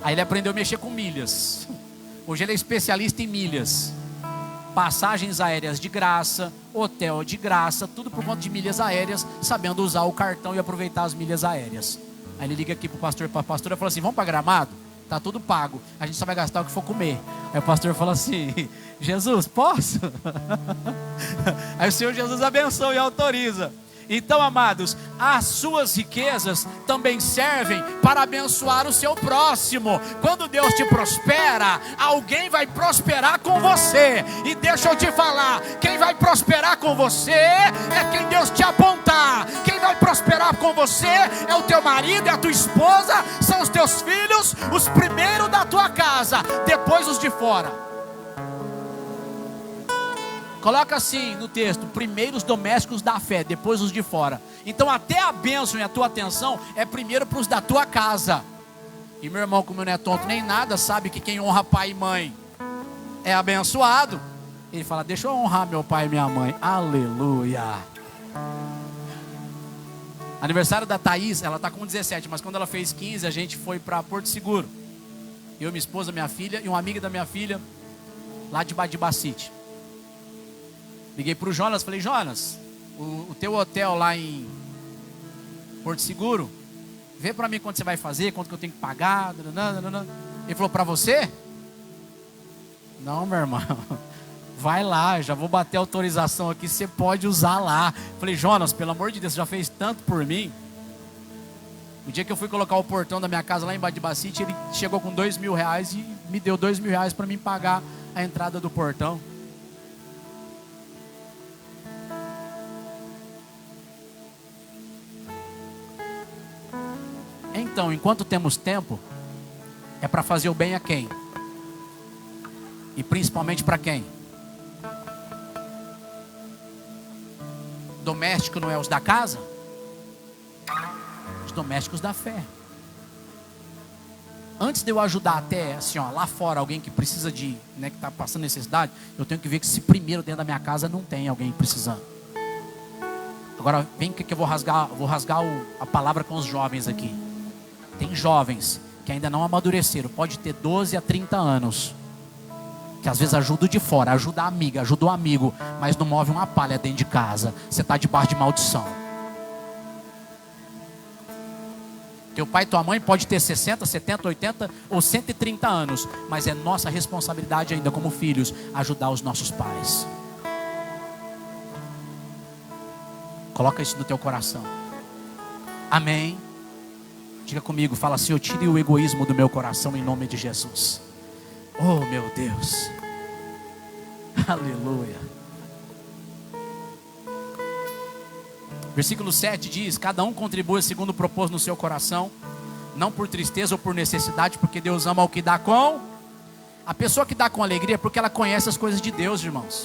Aí ele aprendeu a mexer com milhas. Hoje ele é especialista em milhas. Passagens aéreas de graça, hotel de graça, tudo por conta de milhas aéreas, sabendo usar o cartão e aproveitar as milhas aéreas. Aí ele liga aqui para o pastor, para a pastora, e fala assim, vamos para Gramado? Tá tudo pago, a gente só vai gastar o que for comer. Aí o pastor fala assim, Jesus, posso? Aí o Senhor Jesus abençoa e autoriza. Então, amados, as suas riquezas também servem para abençoar o seu próximo. Quando Deus te prospera, alguém vai prosperar com você. E deixa eu te falar, quem vai prosperar com você é quem Deus te apontar. Quem vai prosperar com você é o teu marido, é a tua esposa, são os teus filhos, os primeiros da tua casa, depois os de fora. Coloca assim no texto, primeiro os domésticos da fé, depois os de fora. Então até a bênção e a tua atenção é primeiro para os da tua casa. E meu irmão, como não é tonto nem nada, sabe que quem honra pai e mãe é abençoado. Ele fala, deixa eu honrar meu pai e minha mãe. Aleluia. Aniversário da Thaís, ela está com 17, mas quando ela fez 15, a gente foi para Porto Seguro. Eu, minha esposa, minha filha e uma amiga da minha filha, lá de Badibacite. Liguei para o Jonas, falei, Jonas, o teu hotel lá em Porto Seguro, vê para mim quanto você vai fazer, quanto que eu tenho que pagar. Ele falou, para você? Não, meu irmão, vai lá, já vou bater a autorização aqui, você pode usar lá. Falei, Jonas, pelo amor de Deus, você já fez tanto por mim. O dia que eu fui colocar o portão da minha casa lá em Badibacite, ele chegou com R$2.000 e me deu R$2.000 para mim pagar a entrada do portão. Então, enquanto temos tempo, é para fazer o bem a quem? E principalmente para quem? Doméstico não é os da casa? Os domésticos da fé. Antes de eu ajudar até assim, lá fora, alguém que precisa de, que está passando necessidade, eu tenho que ver que se primeiro dentro da minha casa não tem alguém precisando. Agora, vem que eu vou rasgar a palavra com os jovens aqui. Tem jovens que ainda não amadureceram, pode ter 12 a 30 anos, que às vezes ajuda o de fora, ajuda a amiga, ajuda o amigo, mas não move uma palha dentro de casa. Você está debaixo de maldição. Teu pai e tua mãe pode ter 60, 70, 80 ou 130 anos, mas é nossa responsabilidade ainda como filhos ajudar os nossos pais. Coloca isso no teu coração. Amém. Diga comigo, fala assim, eu tire o egoísmo do meu coração em nome de Jesus. Oh meu Deus. Aleluia. Versículo 7 diz, cada um contribua segundo o propósito no seu coração, não por tristeza ou por necessidade, porque Deus ama o que dá com. A pessoa que dá com alegria é porque ela conhece as coisas de Deus, irmãos.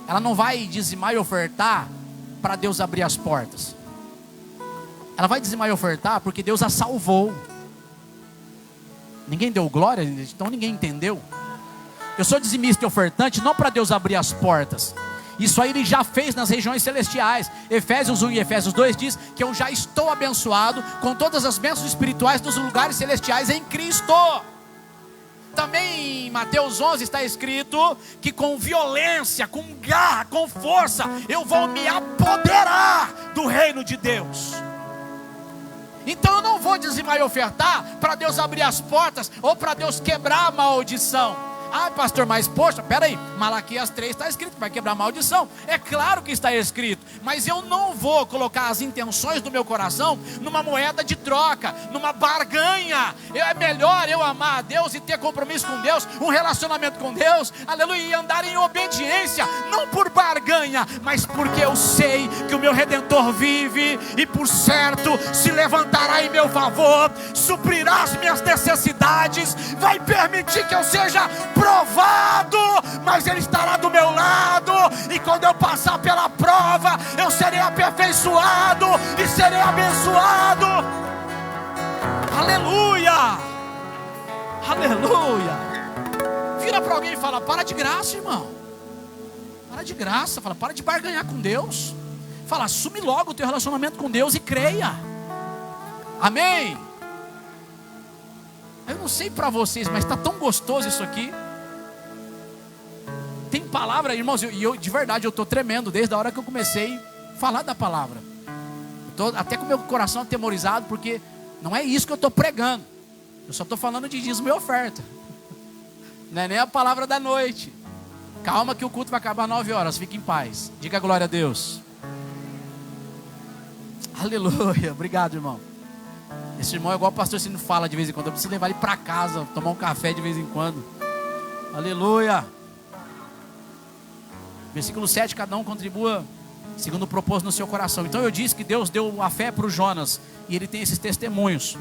Ela não vai dizimar e ofertar para Deus abrir as portas. Ela vai dizimar e ofertar porque Deus a salvou. Ninguém deu glória, então ninguém entendeu. Eu sou dizimista e ofertante não para Deus abrir as portas. Isso aí Ele já fez nas regiões celestiais. Efésios 1 e Efésios 2 diz que eu já estou abençoado com todas as bênçãos espirituais dos lugares celestiais em Cristo. Também em Mateus 11 está escrito que com violência, com garra, com força, eu vou me apoderar do reino de Deus. Então eu não vou dizimar e ofertar para Deus abrir as portas ou para Deus quebrar a maldição. Ah, pastor, mas poxa, peraí, Malaquias 3 está escrito, vai quebrar a maldição. É claro que está escrito, mas eu não vou colocar as intenções do meu coração numa moeda de troca, numa barganha. É melhor eu amar a Deus e ter compromisso com Deus, um relacionamento com Deus, aleluia, e andar em obediência, não por barganha, mas porque eu sei que o meu Redentor vive e por certo se levantará em meu favor, suprirá as minhas necessidades, vai permitir que eu seja provado, mas Ele estará do meu lado, e quando eu passar pela prova, eu serei aperfeiçoado e serei abençoado. Aleluia, aleluia. Vira para alguém e fala: para de graça, irmão, para de graça. Fala: para de barganhar com Deus. Fala: assume logo o teu relacionamento com Deus e creia. Amém. Eu não sei para vocês, mas está tão gostoso isso aqui. Tem palavra, irmãos, e eu de verdade eu estou tremendo desde a hora que eu comecei a falar da palavra. Estou até com o meu coração atemorizado, porque não é isso que eu estou pregando. Eu só estou falando de dízimo e oferta. Não é nem a palavra da noite. Calma que o culto vai acabar 9 horas, fique em paz. Diga glória a Deus. Aleluia, obrigado, irmão. Esse irmão é igual o pastor Cino fala de vez em quando. Eu preciso levar ele para casa, tomar um café de vez em quando. Aleluia. Versículo 7, cada um contribua segundo o propósito no seu coração. Então eu disse que Deus deu a fé para o Jonas, e ele tem esses testemunhos.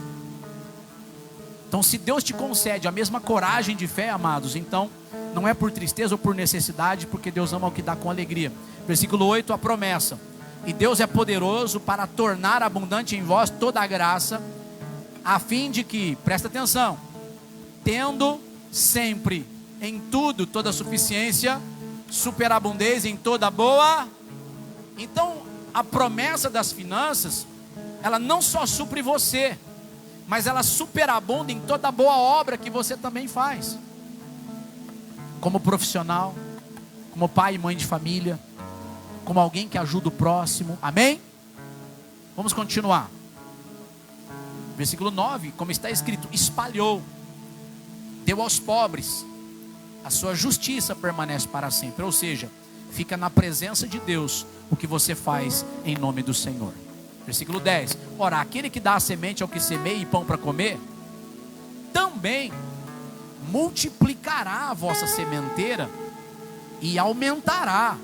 Então se Deus te concede a mesma coragem de fé, amados, então não é por tristeza ou por necessidade, porque Deus ama o que dá com alegria. Versículo 8, a promessa: e Deus é poderoso para tornar abundante em vós toda a graça, a fim de que, presta atenção, tendo sempre em tudo toda a suficiência, superabundez em toda boa. Então a promessa das finanças, ela não só supre você, mas ela superabunda em toda boa obra que você também faz, como profissional, como pai e mãe de família, como alguém que ajuda o próximo. Amém? Vamos continuar. Versículo 9, como está escrito: espalhou, deu aos pobres, a sua justiça permanece para sempre. Ou seja, fica na presença de Deus o que você faz em nome do Senhor. Versículo 10, ora, aquele que dá a semente ao que semeia e pão para comer, também multiplicará a vossa sementeira e aumentará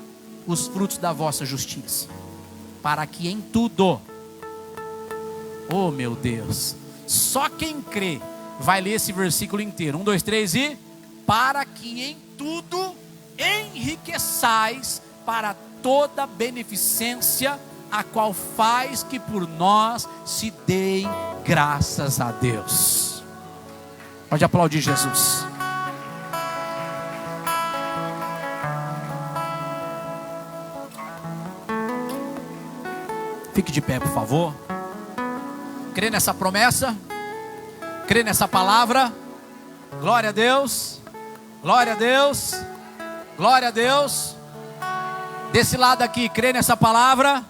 os frutos da vossa justiça, para que em tudo, oh meu Deus, só quem crê vai ler esse versículo inteiro. 1, 2, 3 e... para que em tudo enriqueçais para toda beneficência, a qual faz que por nós se deem graças a Deus. Pode aplaudir Jesus. Fique de pé, por favor. Crê nessa promessa? Crê nessa palavra? Glória a Deus. Glória a Deus. Glória a Deus. Desse lado aqui, crê nessa palavra?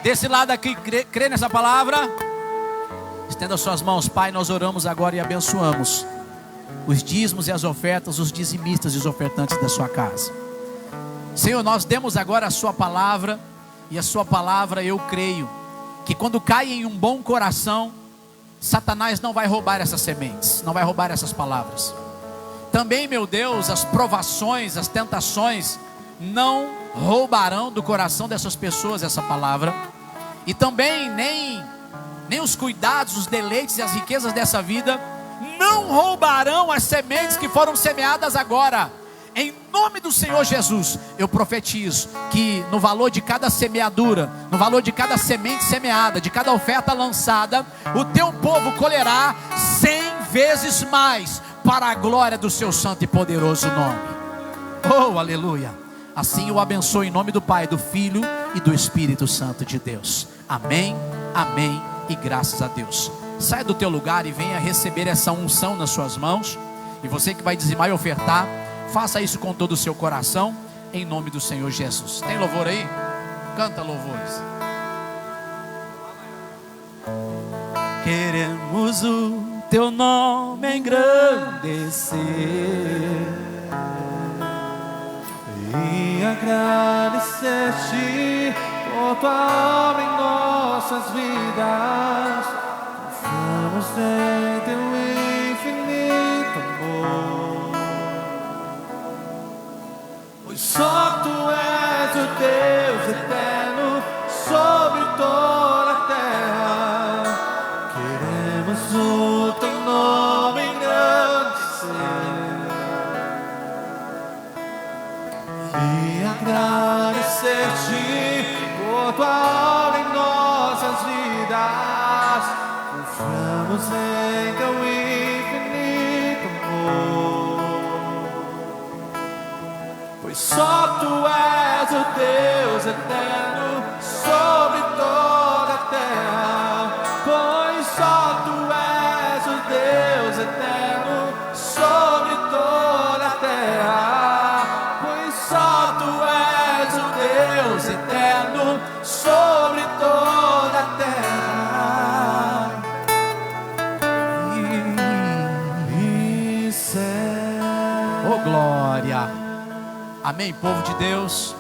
Desse lado aqui, crê nessa palavra? Estenda suas mãos. Pai, nós oramos agora e abençoamos os dízimos e as ofertas, os dizimistas e os ofertantes da sua casa. Senhor, nós demos agora a sua palavra, e a sua palavra, eu creio que quando cai em um bom coração, Satanás não vai roubar essas sementes, não vai roubar essas palavras. Também, meu Deus, as provações, as tentações não roubarão do coração dessas pessoas essa palavra. E também nem os cuidados, os deleites e as riquezas dessa vida não roubarão as sementes que foram semeadas agora. Em nome do Senhor Jesus, eu profetizo que no valor de cada semeadura, no valor de cada semente semeada, de cada oferta lançada, o teu povo colherá 100 vezes mais, para a glória do seu santo e poderoso nome. Oh, aleluia. Assim eu abençoo em nome do Pai, do Filho e do Espírito Santo de Deus. Amém, amém e graças a Deus. Saia do teu lugar e venha receber essa unção nas suas mãos. E você que vai dizimar e ofertar, faça isso com todo o seu coração, em nome do Senhor Jesus. Tem louvor aí? Canta louvores. Queremos o teu nome engrandecer e agradecer-te por tua obra em nossas vidas. Confiamos em teu infinito amor, pois só tu és o Deus eterno sobre toda a terra. Queremos o teu nome engrandecer e agradecer-te por tua obra em nossas vidas. Confiamos em teu infinito amor, pois só tu és o Deus eterno sobre toda a terra. Pois só tu és o Deus eterno sobre toda a terra. Só tu és o Deus eterno sobre toda a terra e céu. Oh, glória. Amém, povo de Deus.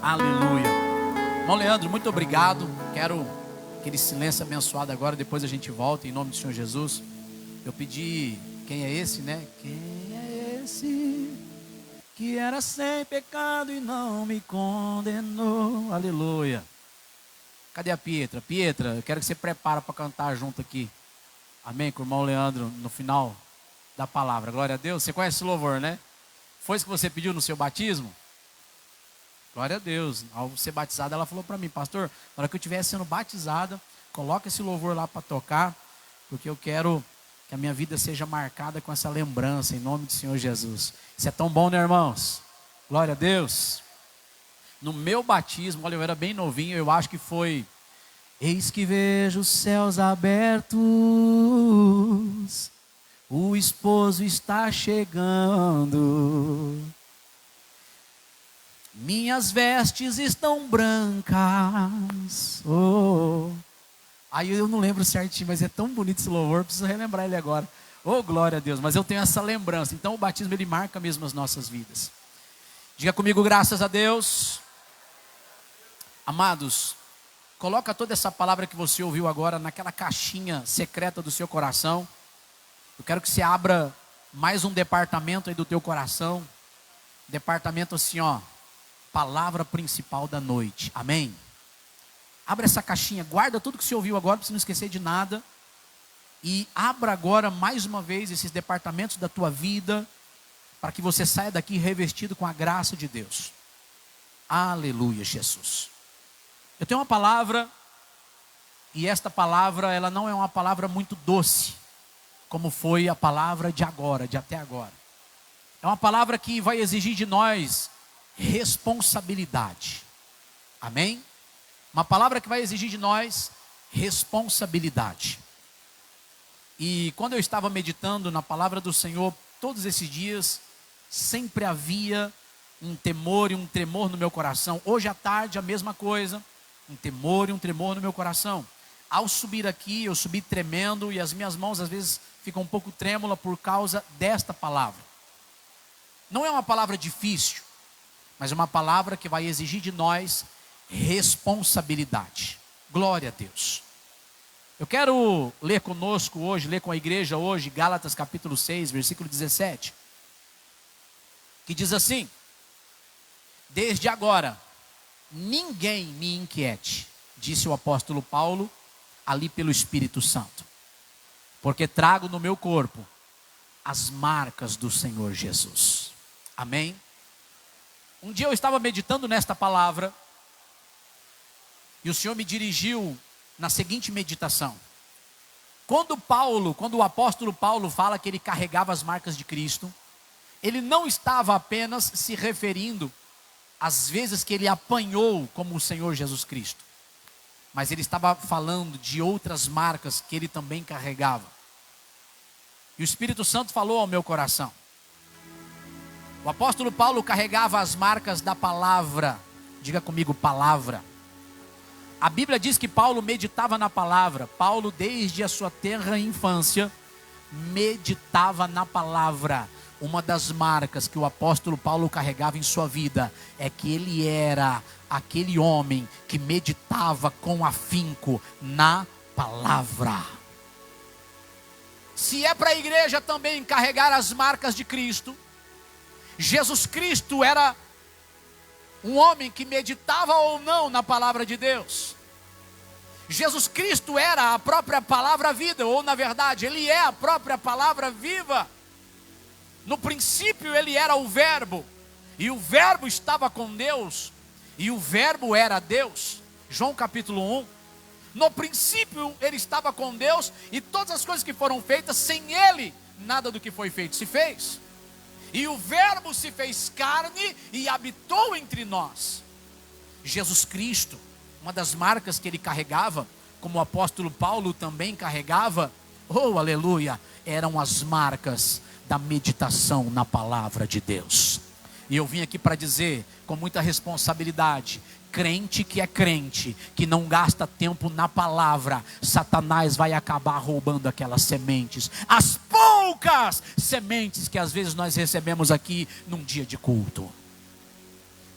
Aleluia. Irmão Leandro, muito obrigado. Quero aquele silêncio abençoado agora. Depois a gente volta em nome do Senhor Jesus. Eu pedi, quem é esse, né? Quem é esse que era sem pecado e não me condenou? Aleluia. Cadê a Pietra? Pietra, eu quero que você prepare para cantar junto aqui. Amém, com o irmão Leandro no final da palavra. Glória a Deus. Você conhece esse louvor, né? Foi isso que você pediu no seu batismo? Glória a Deus. Ao ser batizada, ela falou para mim: pastor, na hora que eu estiver sendo batizada, coloca esse louvor lá para tocar, porque eu quero que a minha vida seja marcada com essa lembrança, em nome do Senhor Jesus. Isso é tão bom, né, irmãos? Glória a Deus. No meu batismo, olha, eu era bem novinho, eu acho que foi: eis que vejo os céus abertos, o esposo está chegando, minhas vestes estão brancas. Oh. Aí eu não lembro certinho, mas é tão bonito esse louvor, preciso relembrar ele agora. Oh, glória a Deus, mas eu tenho essa lembrança. Então o batismo, ele marca mesmo as nossas vidas. Diga comigo, graças a Deus. Amados, coloca toda essa palavra que você ouviu agora naquela caixinha secreta do seu coração. Eu quero que você abra mais um departamento aí do teu coração. Departamento assim, ó, palavra principal da noite. Amém? Abra essa caixinha, guarda tudo que você ouviu agora, para você não esquecer de nada. E abra agora mais uma vez esses departamentos da tua vida, para que você saia daqui revestido com a graça de Deus. Aleluia, Jesus. Eu tenho uma palavra, e esta palavra, ela não é uma palavra muito doce, como foi a palavra de agora, de até agora. É uma palavra que vai exigir de nós responsabilidade. Amém? Uma palavra que vai exigir de nós responsabilidade. E quando eu estava meditando na palavra do Senhor, todos esses dias, sempre havia um temor e um tremor no meu coração. Hoje à tarde a mesma coisa, um temor e um tremor no meu coração. Ao subir aqui, eu subi tremendo, e as minhas mãos às vezes ficam um pouco trêmulas por causa desta palavra. Não é uma palavra difícil, mas é uma palavra que vai exigir de nós responsabilidade. Glória a Deus. Eu quero ler conosco hoje, ler com a igreja hoje, Gálatas capítulo 6, versículo 17. Que diz assim: desde agora, ninguém me inquiete, disse o apóstolo Paulo, ali pelo Espírito Santo, porque trago no meu corpo as marcas do Senhor Jesus. Amém? Um dia eu estava meditando nesta palavra, e o Senhor me dirigiu na seguinte meditação: Quando o apóstolo Paulo fala que ele carregava as marcas de Cristo, ele não estava apenas se referindo às vezes que ele apanhou como o Senhor Jesus Cristo, mas ele estava falando de outras marcas que ele também carregava. E o Espírito Santo falou ao meu coração. O apóstolo Paulo carregava as marcas da palavra. Diga comigo, palavra. A Bíblia diz que Paulo meditava na palavra. Paulo, desde a sua tenra infância, meditava na palavra. Uma das marcas que o apóstolo Paulo carregava em sua vida é que ele era aquele homem que meditava com afinco na palavra. Se é para a igreja também carregar as marcas de Cristo, Jesus Cristo era um homem que meditava ou não na palavra de Deus. Jesus Cristo era a própria palavra vida, ou na verdade, ele é a própria palavra viva. No princípio ele era o verbo, e o verbo estava com Deus, e o verbo era Deus. João capítulo 1. No princípio ele estava com Deus, e todas as coisas que foram feitas, sem ele, nada do que foi feito se fez. E o verbo se fez carne e habitou entre nós. Jesus Cristo, uma das marcas que ele carregava, como o apóstolo Paulo também carregava, oh aleluia, eram as marcas da meditação na palavra de Deus. E eu vim aqui para dizer, com muita responsabilidade, crente que é crente, que não gasta tempo na palavra, Satanás vai acabar roubando aquelas sementes, as poucas sementes que às vezes nós recebemos aqui num dia de culto.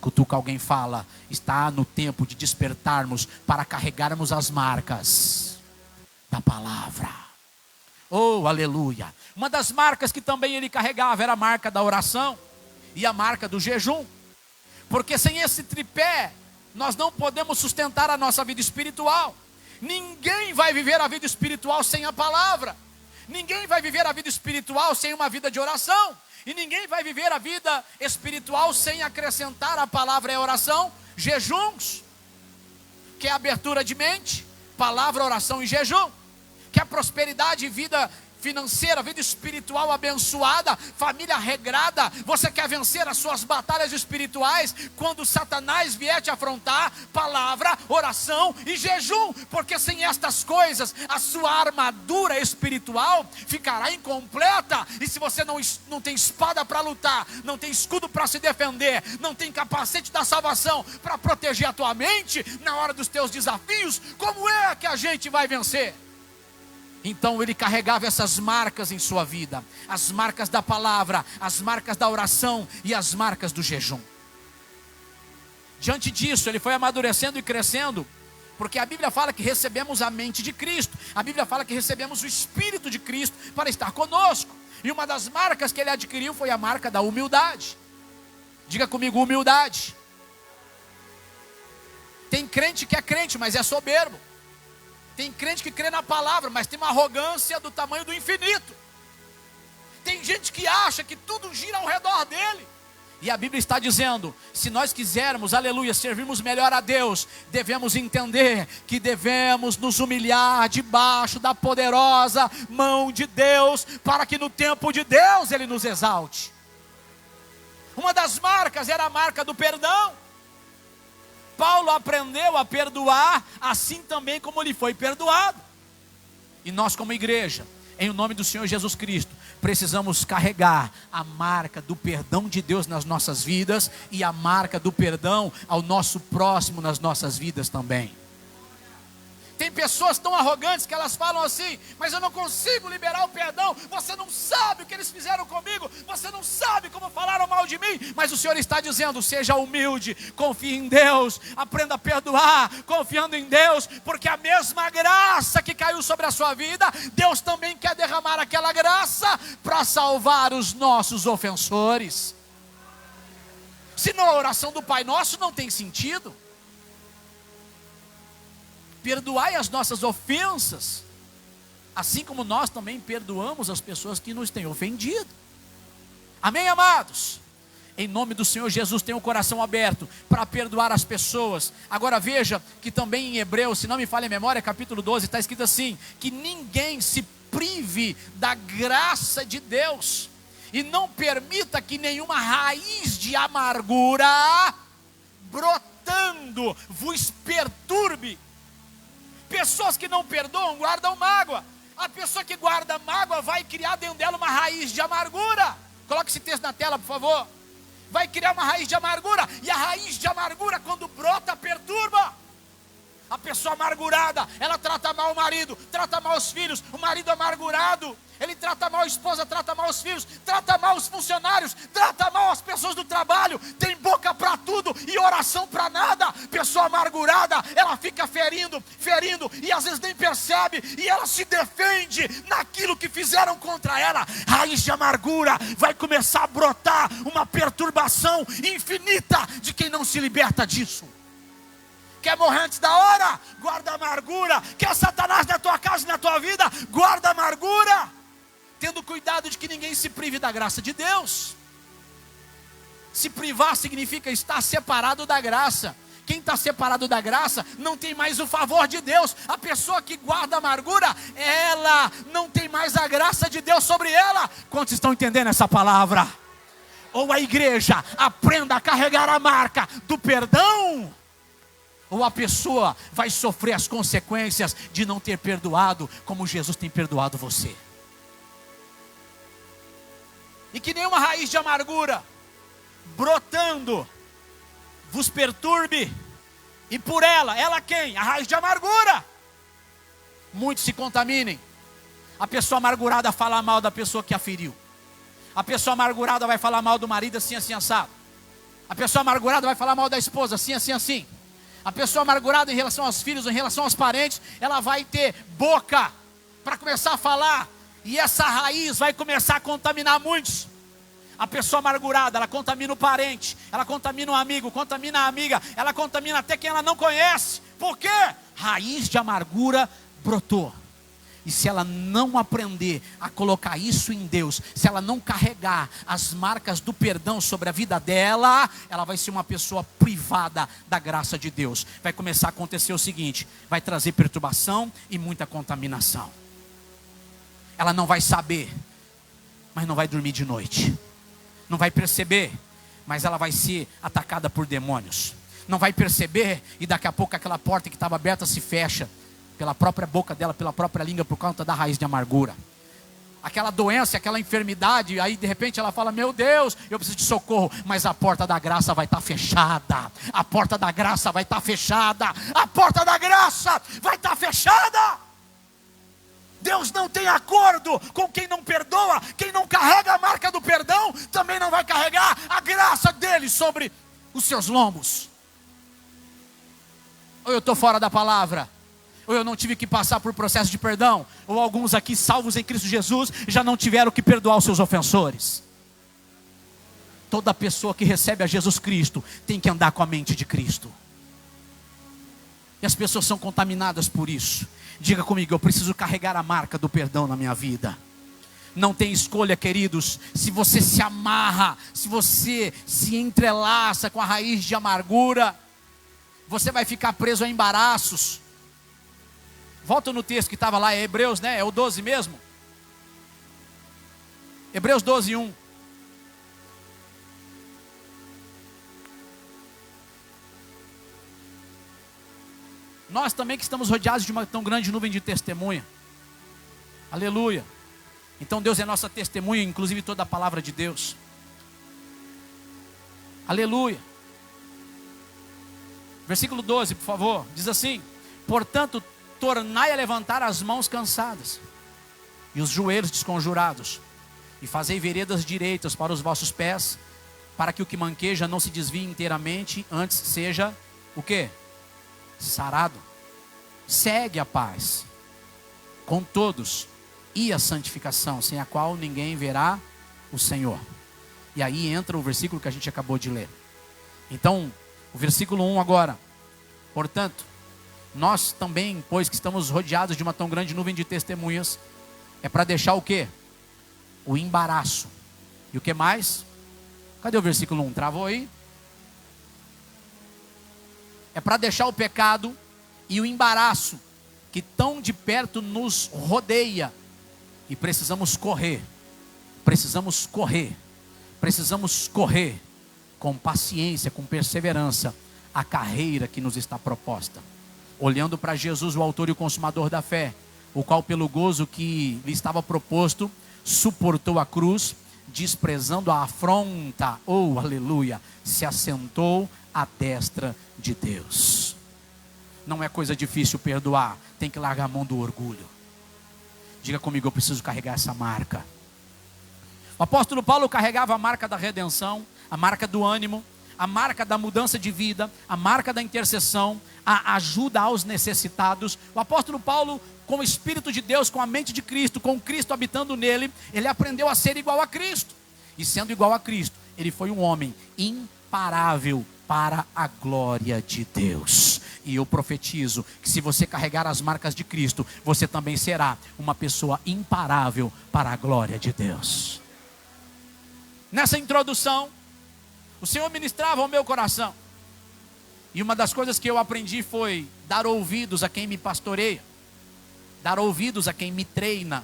Cutuca alguém, fala, está no tempo de despertarmos para carregarmos as marcas da palavra. Oh, aleluia. Uma das marcas que também ele carregava era a marca da oração e a marca do jejum. Porque sem esse tripé, nós não podemos sustentar a nossa vida espiritual. Ninguém vai viver a vida espiritual sem a palavra. Ninguém vai viver a vida espiritual sem uma vida de oração. E ninguém vai viver a vida espiritual sem acrescentar a palavra e a oração, jejuns, que é abertura de mente, palavra, oração e jejum. Que a prosperidade e vida financeira, vida espiritual abençoada, família regrada. Você quer vencer as suas batalhas espirituais quando Satanás vier te afrontar? Palavra, oração e jejum, porque sem estas coisas a sua armadura espiritual ficará incompleta. E se você não tem espada para lutar, não tem escudo para se defender, não tem capacete da salvação para proteger a tua mente na hora dos teus desafios, como é que a gente vai vencer? Então ele carregava essas marcas em sua vida, as marcas da palavra, as marcas da oração e as marcas do jejum. Diante disso, ele foi amadurecendo e crescendo, porque a Bíblia fala que recebemos a mente de Cristo, a Bíblia fala que recebemos o Espírito de Cristo para estar conosco. E uma das marcas que ele adquiriu foi a marca da humildade. Diga comigo, humildade. Tem crente que é crente, mas é soberbo. Tem crente que crê na palavra, mas tem uma arrogância do tamanho do infinito. Tem gente que acha que tudo gira ao redor dele. E a Bíblia está dizendo, se nós quisermos, aleluia, servirmos melhor a Deus, devemos entender que devemos nos humilhar debaixo da poderosa mão de Deus, para que no tempo de Deus Ele nos exalte. Uma das marcas era a marca do perdão. Paulo aprendeu a perdoar, assim também como lhe foi perdoado. E nós como igreja, em nome do Senhor Jesus Cristo, precisamos carregar a marca do perdão de Deus nas nossas vidas e a marca do perdão ao nosso próximo nas nossas vidas também. Tem pessoas tão arrogantes que elas falam assim, mas eu não consigo liberar o perdão. Você não sabe o que eles fizeram comigo, você não sabe como falaram mal de mim. Mas o Senhor está dizendo, seja humilde, confie em Deus, aprenda a perdoar, confiando em Deus, porque a mesma graça que caiu sobre a sua vida, Deus também quer derramar aquela graça para salvar os nossos ofensores. Senão a oração do Pai Nosso não tem sentido. Perdoai as nossas ofensas, assim como nós também perdoamos as pessoas que nos têm ofendido. Amém, amados? em nome do Senhor Jesus, tenha o coração aberto para perdoar as pessoas. Agora veja que também em Hebreus, se não me falha a memória, capítulo 12, está escrito assim, que ninguém se prive da graça de Deus, e não permita que nenhuma raiz de amargura brotando vos perturbe. Pessoas que não perdoam guardam mágoa. A pessoa que guarda mágoa vai criar dentro dela uma raiz de amargura. Coloque esse texto na tela, por favor. Vai criar uma raiz de amargura, e a raiz de amargura, quando brota, perturba. A pessoa amargurada, ela trata mal o marido, trata mal os filhos. O marido amargurado, ele trata mal a esposa, trata mal os filhos, trata mal os funcionários, trata mal as pessoas do trabalho, tem boca para tudo e oração para nada. Pessoa amargurada, ela fica ferindo, e às vezes nem percebe, e ela se defende naquilo que fizeram contra ela. Raiz de amargura, vai começar a brotar uma perturbação infinita de quem não se liberta disso. Quer morrer antes da hora? Guarda a amargura. Quer Satanás na tua casa e na tua vida? Guarda a amargura. Tendo cuidado de que ninguém se prive da graça de Deus. Se privar significa estar separado da graça. Quem está separado da graça não tem mais o favor de Deus. A pessoa que guarda a amargura, ela não tem mais a graça de Deus sobre ela. Quantos estão entendendo essa palavra? Ou a igreja aprenda a carregar a marca do perdão, ou a pessoa vai sofrer as consequências de não ter perdoado como Jesus tem perdoado você. E que nenhuma raiz de amargura brotando vos perturbe, e por ela quem? A raiz de amargura. Muitos se contaminem. A pessoa amargurada fala mal da pessoa que a feriu. A pessoa amargurada vai falar mal do marido assim, assim, assado. A pessoa amargurada vai falar mal da esposa assim, assim, assim. A pessoa amargurada em relação aos filhos, em relação aos parentes, ela vai ter boca para começar a falar, e essa raiz vai começar a contaminar muitos. A pessoa amargurada, ela contamina o parente, ela contamina o amigo, contamina a amiga, ela contamina até quem ela não conhece. Por quê? Raiz de amargura brotou. E se ela não aprender a colocar isso em Deus, se ela não carregar as marcas do perdão sobre a vida dela, ela vai ser uma pessoa privada da graça de Deus. Vai começar a acontecer o seguinte: vai trazer perturbação e muita contaminação. Ela não vai saber, mas não vai dormir de noite. Não vai perceber, mas ela vai ser atacada por demônios. Não vai perceber, e daqui a pouco aquela porta que estava aberta se fecha pela própria boca dela, pela própria língua, por conta da raiz de amargura. Aquela doença, aquela enfermidade, aí de repente ela fala: meu Deus, eu preciso de socorro, mas a porta da graça vai estar fechada. A porta da graça vai estar fechada. A porta da graça vai estar fechada. Deus não tem acordo com quem não perdoa. Quem não carrega a marca do perdão também não vai carregar a graça dele sobre os seus lombos. Ou eu estou fora da palavra, ou eu não tive que passar por processo de perdão, ou alguns aqui salvos em Cristo Jesus já não tiveram que perdoar os seus ofensores. Toda pessoa que recebe a Jesus Cristo tem que andar com a mente de Cristo. E as pessoas são contaminadas por isso. Diga comigo: eu preciso carregar a marca do perdão na minha vida. Não tem escolha, queridos. Se você se amarra, se você se entrelaça com a raiz de amargura, você vai ficar preso a embaraços. Volta no texto que estava lá, é Hebreus, né? É o 12 mesmo? Hebreus 12, 1. Nós também que estamos rodeados de uma tão grande nuvem de testemunha. Aleluia. Então Deus é nossa testemunha, inclusive toda a palavra de Deus. Aleluia. Versículo 12, por favor. Diz assim: portanto, tornai a levantar as mãos cansadas e os joelhos desconjurados, e fazei veredas direitas para os vossos pés, para que o que manqueja não se desvie inteiramente, antes seja o quê? Sarado. Segue a paz com todos e a santificação, sem a qual ninguém verá o Senhor. E aí entra o versículo que a gente acabou de ler. Então, o versículo 1 agora: portanto, nós também, pois que estamos rodeados de uma tão grande nuvem de testemunhas, é para deixar o quê? O embaraço. E o que mais? Cadê o versículo 1? Travou aí? É para deixar o pecado e o embaraço que tão de perto nos rodeia. E precisamos correr. Precisamos correr. Precisamos correr com paciência, com perseverança, a carreira que nos está proposta. Olhando para Jesus, o autor e o consumador da fé, o qual pelo gozo que lhe estava proposto, suportou a cruz, desprezando a afronta, oh aleluia, se assentou à destra de Deus. Não é coisa difícil perdoar, tem que largar a mão do orgulho. Diga comigo, eu preciso carregar essa marca. O apóstolo Paulo carregava a marca da redenção, a marca do ânimo, a marca da mudança de vida, a marca da intercessão, a ajuda aos necessitados. O apóstolo Paulo, com o Espírito de Deus, com a mente de Cristo, com Cristo habitando nele, ele aprendeu a ser igual a Cristo. E sendo igual a Cristo, ele foi um homem imparável para a glória de Deus. E eu profetizo que se você carregar as marcas de Cristo, você também será uma pessoa imparável para a glória de Deus. Nessa introdução, o Senhor ministrava ao meu coração. E uma das coisas que eu aprendi foi dar ouvidos a quem me pastoreia, dar ouvidos a quem me treina,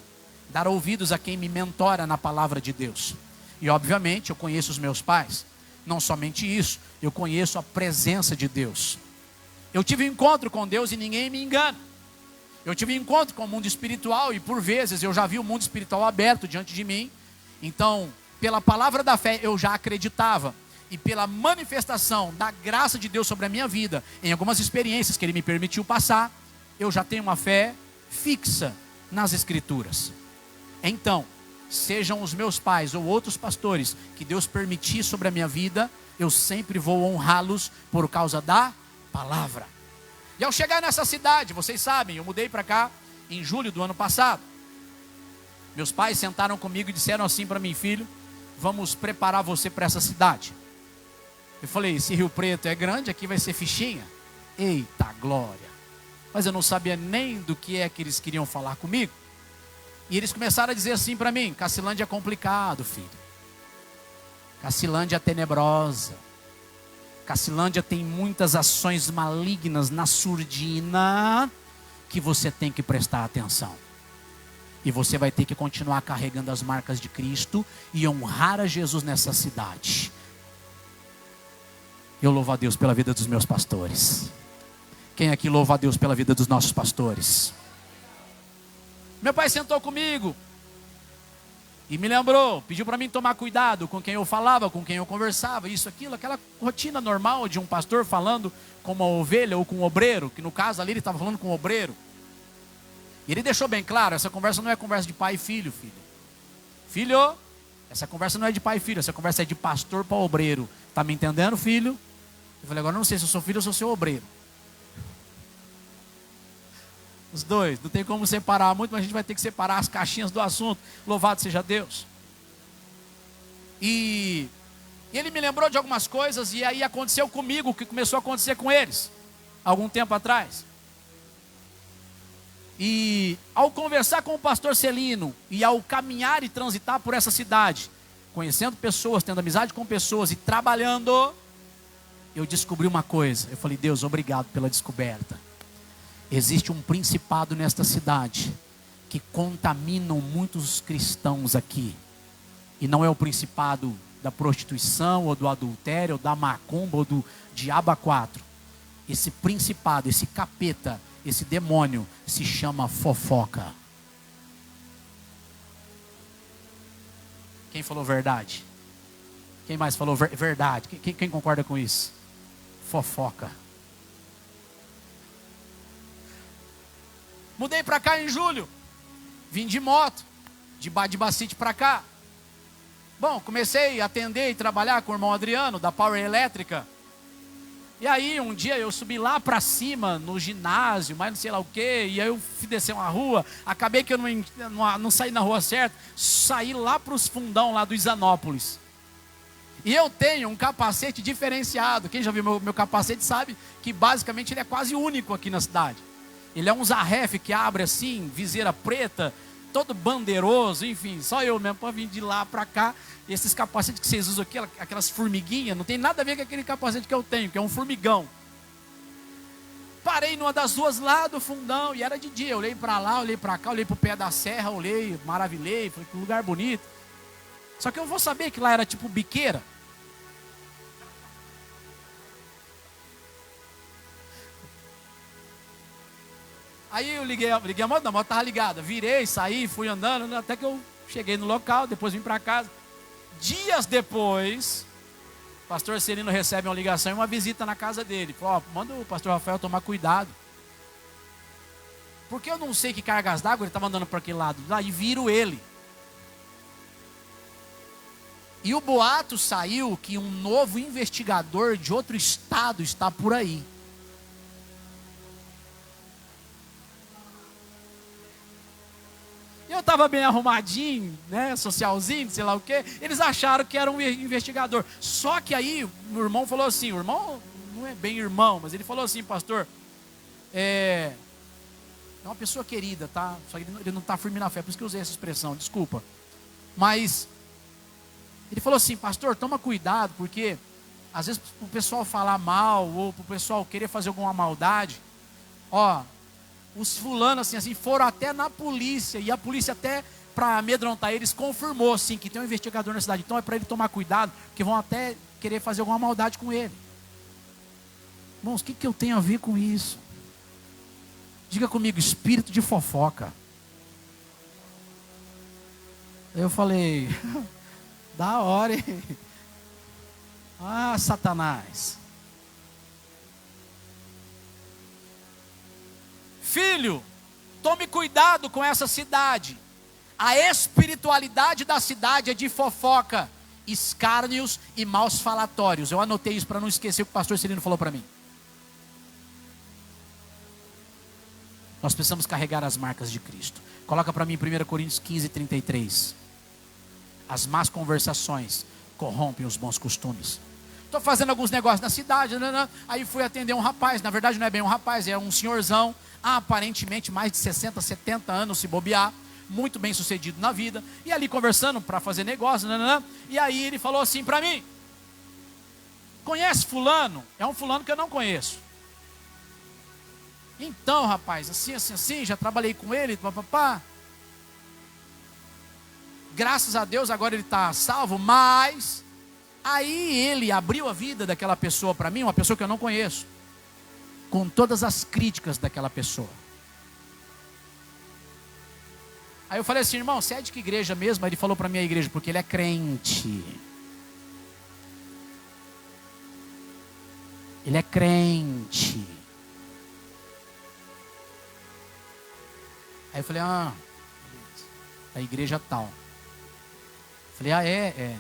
dar ouvidos a quem me mentora na palavra de Deus. E obviamente eu conheço os meus pais. Não somente isso, eu conheço a presença de Deus. Eu tive um encontro com Deus e ninguém me engana. Eu tive um encontro com o mundo espiritual e por vezes eu já vi o mundo espiritual aberto diante de mim. Então, pela palavra da fé eu já acreditava. E pela manifestação da graça de Deus sobre a minha vida, em algumas experiências que Ele me permitiu passar, eu já tenho uma fé fixa nas Escrituras. Então, sejam os meus pais ou outros pastores que Deus permitir sobre a minha vida, eu sempre vou honrá-los por causa da palavra. E ao chegar nessa cidade, vocês sabem, eu mudei para cá em julho do ano passado. Meus pais sentaram comigo e disseram assim para mim: filho, vamos preparar você para essa cidade. Eu falei, esse Rio Preto é grande, aqui vai ser fichinha. Eita glória. Mas eu não sabia nem do que é que eles queriam falar comigo. E eles começaram a dizer assim para mim: Cacilândia é complicado, filho. Cacilândia é tenebrosa. Cacilândia tem muitas ações malignas na surdina que você tem que prestar atenção. E você vai ter que continuar carregando as marcas de Cristo e honrar a Jesus nessa cidade. Eu louvo a Deus pela vida dos meus pastores. Quem aqui louva a Deus pela vida dos nossos pastores? Meu pai sentou comigo e me lembrou, pediu para mim tomar cuidado com quem eu falava, com quem eu conversava, isso, aquilo, aquela rotina normal de um pastor falando com uma ovelha ou com um obreiro, que no caso ali ele estava falando com um obreiro. E ele deixou bem claro, essa conversa não é conversa de pai e filho, filho. Filho, essa conversa não é de pai e filho, essa conversa é de pastor para obreiro. Está me entendendo, filho? Eu falei, agora não sei se eu sou filho ou se eu sou obreiro. Os dois, não tem como separar muito, mas a gente vai ter que separar as caixinhas do assunto. Louvado seja Deus. E ele me lembrou de algumas coisas, e aí aconteceu comigo o que começou a acontecer com eles, algum tempo atrás. E ao conversar com o pastor Celino, e ao caminhar e transitar por essa cidade, conhecendo pessoas, tendo amizade com pessoas e trabalhando, eu descobri uma coisa. Eu falei, Deus, obrigado pela descoberta. Existe um principado nesta cidade que contaminam muitos cristãos aqui. E não é o principado da prostituição, ou do adultério, ou da macumba, ou do diabo a quatro. Esse principado, esse capeta, esse demônio se chama fofoca. Quem falou verdade? Quem mais falou verdade? Quem concorda com isso? Fofoca. Mudei para cá em julho. Vim de moto, de Bacite para cá. Bom, comecei a atender e trabalhar com o irmão Adriano, da Power Elétrica. E aí, um dia eu subi lá para cima, no ginásio, mas não sei lá o quê. E aí eu fui descer uma rua. Acabei que eu não saí na rua certa. Saí lá para os fundão lá do Isanópolis. E eu tenho um capacete diferenciado. Quem já viu meu capacete sabe que basicamente ele é quase único aqui na cidade. Ele é um Zarref que abre assim, viseira preta, todo bandeiroso, enfim, só eu mesmo para vir de lá para cá. Esses capacetes que vocês usam aqui, aquelas formiguinhas, não tem nada a ver com aquele capacete que eu tenho, que é um formigão. Parei numa das ruas lá do fundão, e era de dia. Eu olhei para lá, olhei para cá, olhei para o pé da serra, olhei, maravilhei, falei que lugar bonito. Só que eu vou saber que lá era tipo biqueira. Aí eu liguei a moto, a moto estava ligada. Virei, saí, fui andando, até que eu cheguei no local, depois vim para casa. Dias depois, o pastor Celino recebe uma ligação e uma visita na casa dele. Falou, ó, manda o pastor Rafael tomar cuidado. Porque eu não sei que cargas d'água ele estava andando para aquele lado. Lá e viro ele. E o boato saiu que um novo investigador de outro estado está por aí. Eu estava bem arrumadinho, né, socialzinho, sei lá o quê. Eles acharam que era um investigador. Só que aí o irmão falou assim, o irmão não é bem irmão, mas ele falou assim, pastor, é uma pessoa querida, tá? Só que ele não está firme na fé, por isso que eu usei essa expressão, desculpa. Mas ele falou assim, pastor, toma cuidado, porque às vezes o pessoal falar mal, ou o pessoal querer fazer alguma maldade, ó, os fulanos assim foram até na polícia, e a polícia até para amedrontar eles confirmou assim, que tem um investigador na cidade, então é para ele tomar cuidado, porque vão até querer fazer alguma maldade com ele. Irmãos, o que eu tenho a ver com isso? Diga comigo, espírito de fofoca. Eu falei, da hora, hein? Ah, Satanás. Filho, tome cuidado com essa cidade. A espiritualidade da cidade é de fofoca, escárnios e maus falatórios. Eu anotei isso para não esquecer o que o pastor Celino falou para mim. Nós precisamos carregar as marcas de Cristo. Coloca para mim 1 Coríntios 15, 33. As más conversações corrompem os bons costumes. Estou fazendo alguns negócios na cidade, aí fui atender um rapaz. Na verdade não é bem um rapaz, é um senhorzão, aparentemente mais de 60, 70 anos se bobear, muito bem sucedido na vida, e ali conversando para fazer negócio, e aí ele falou assim para mim, conhece fulano? É um fulano que eu não conheço. Então rapaz, assim, já trabalhei com ele, papapá. Graças a Deus agora ele está salvo, mas aí ele abriu a vida daquela pessoa para mim, uma pessoa que eu não conheço, com todas as críticas daquela pessoa. Aí eu falei assim, irmão, você é de que igreja mesmo? Aí ele falou para mim a igreja, porque ele é crente. Ele é crente. Aí eu falei, a igreja tal. Falei, é.